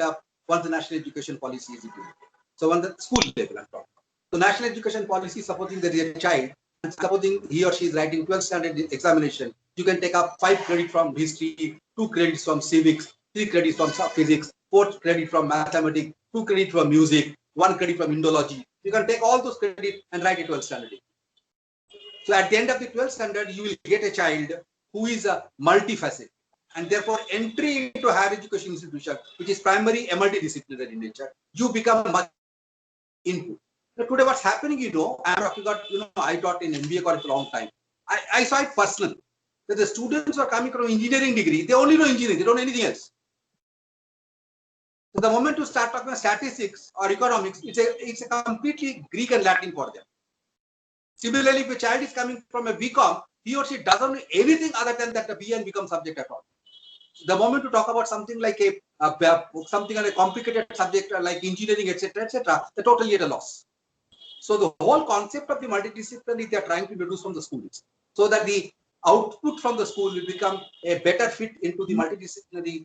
once the national education policy is implemented. So on the school level, I'm talking. So national education policy, supposing there is a child, and supposing he or she is writing 12th standard examination, you can take up 5 credits from history, 2 credits from civics, 3 credits from physics, 4 credits from mathematics, 2 credits from music, 1 credit from Indology. You can take all those credits and write a 12th standard. So at the end of the 12th standard, you will get a child who is a multifaceted, and therefore entry into higher education institution, which is primarily a multidisciplinary in nature, you become much input. Now today what's happening, I'm talking about, I taught in MBA college for a long time. I saw it personally, that the students are coming from engineering degree, they only know engineering, they don't know anything else. So the moment you start talking about statistics or economics, it's a completely Greek and Latin for them. Similarly, if a child is coming from a BCom, he or she doesn't know anything other than that the B and BCom subject at all. The moment you talk about something like something on a complicated subject like engineering, etc., they're totally at a loss. So the whole concept of the multidisciplinary they are trying to introduce from the schools, so that the output from the school will become a better fit into the multidisciplinary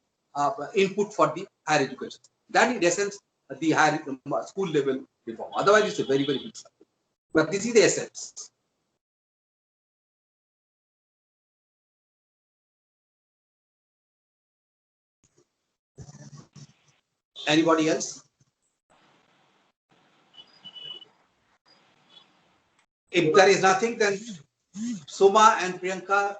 input for the higher education. That in essence the higher school level reform. Otherwise, it's a very, very big subject. But this is the essence. Anybody else? If there is nothing, then Suma and Priyanka,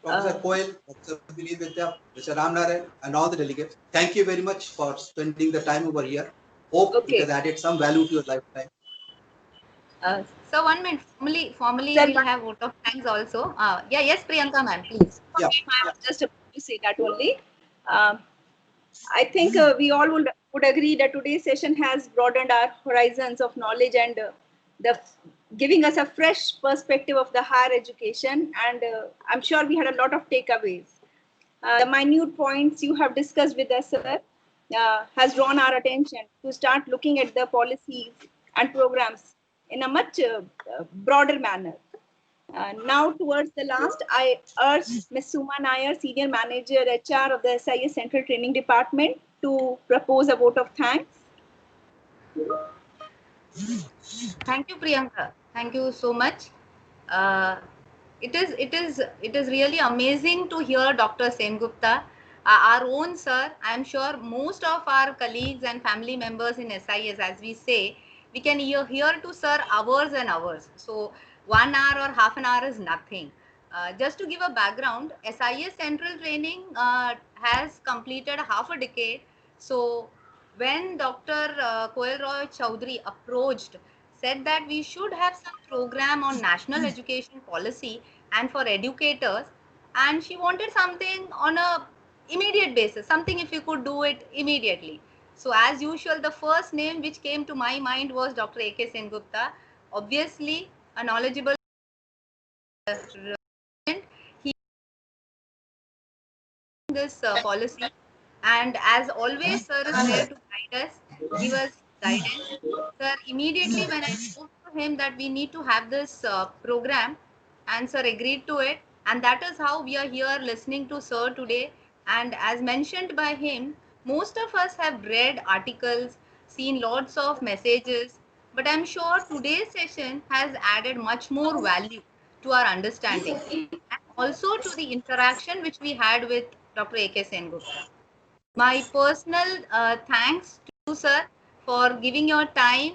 Professor Koel, Professor Vidya, Mr. Ramnarayan, and all the delegates, thank you very much for spending the time over here. Hope it has added some value to your lifetime. So 1 minute, formally Sir, we'll have vote of thanks also. Yes, Priyanka ma'am, please. Yeah. I was just about to say that only. I think we all would agree that today's session has broadened our horizons of knowledge and giving us a fresh perspective of the higher education. And I'm sure we had a lot of takeaways. The minute points you have discussed with us, sir, has drawn our attention to start looking at the policies and programs in a much broader manner. Now, towards the last, I urge Ms. Suma Nair, Senior Manager HR of the SIS Central Training Department, to propose a vote of thanks. Thank you, Priyanka. Thank you so much. It is really amazing to hear Dr. Sengupta, our own sir. I'm sure most of our colleagues and family members in SIS, as we say, we can hear to sir hours and hours. So 1 hour or half an hour is nothing. Just to give a background, SIS Central Training has completed half a decade. So when Dr. Koel Roy Chaudhary approached, said that we should have some program on national education policy and for educators, and she wanted something on a immediate basis, something if you could do it immediately. So as usual, the first name which came to my mind was Dr. A.K. Sengupta. Obviously, a knowledgeable he this policy, and as always sir is there to guide us, give us guidance. Sir, immediately when I spoke to him that we need to have this program, and sir agreed to it, and that is how we are here listening to sir today. And as mentioned by him, most of us have read articles, seen lots of messages, but I'm sure today's session has added much more value to our understanding and also to the interaction which we had with Dr. A.K. Sengupta. My personal thanks to sir for giving your time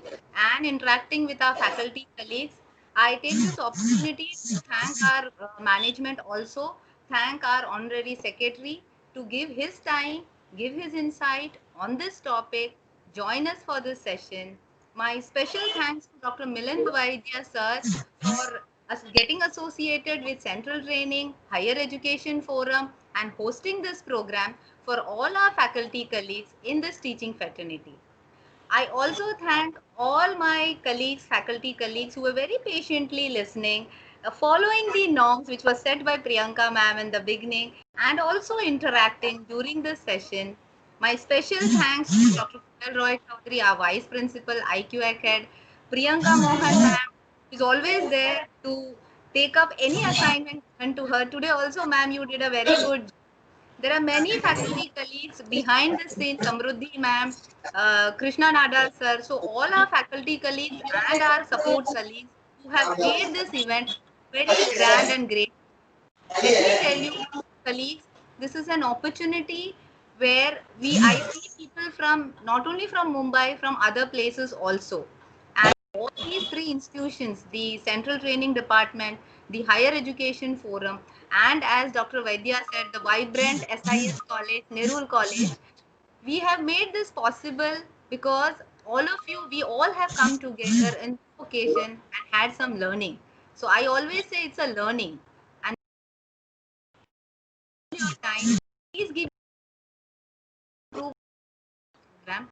and interacting with our faculty colleagues. I take this opportunity to thank our management also, thank our honorary secretary to give his time, give his insight on this topic, join us for this session. My special thanks to Dr. Milind Vaidya sir for us getting associated with Central Training, Higher Education Forum and hosting this program for all our faculty colleagues in this teaching fraternity. I also thank all my colleagues, faculty colleagues who were very patiently listening, following the norms which were set by Priyanka ma'am in the beginning and also interacting during this session. My special thanks to Dr. Koel Roy Chaudhary, our Vice Principal, IQ Head, Priyanka Mohan ma'am, who is always there to take up any assignment given to her. Today also ma'am, you did a very good job. There are many faculty colleagues behind the scenes, Samruddhi ma'am, Krishna Nadal sir. So all our faculty colleagues and our support colleagues who have made this event very grand and great. Let me tell you, colleagues, this is an opportunity where I see people from not only from Mumbai, from other places also. And all these three institutions, the Central Training Department, the Higher Education Forum, and as Dr. Vaidya said, the vibrant SIS College, Nerul College, we have made this possible because all of you, we all have come together in this occasion and had some learning. So I always say it's a learning. And your time, please give program.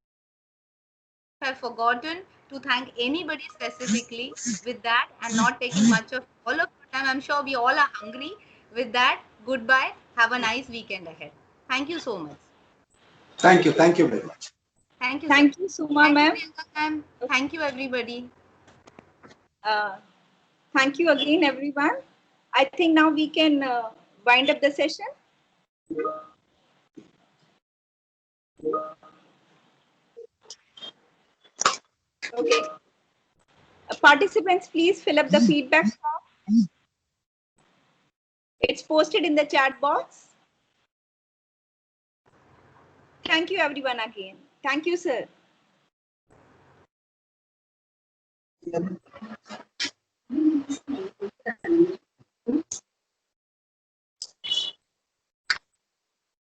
I have forgotten to thank anybody specifically with that and not taking much of all of your time. I'm sure we all are hungry. With that, goodbye. Have a nice weekend ahead. Thank you so much. Thank you. Thank you very much. Thank you. Thank you, Suma Thank ma'am. you, Priyanka ma'am. Thank you, everybody. Thank you again, everyone. I think now we can wind up the session. Okay. Participants, please fill up the feedback form. It's posted in the chat box. Thank you, everyone, again. Thank you, sir.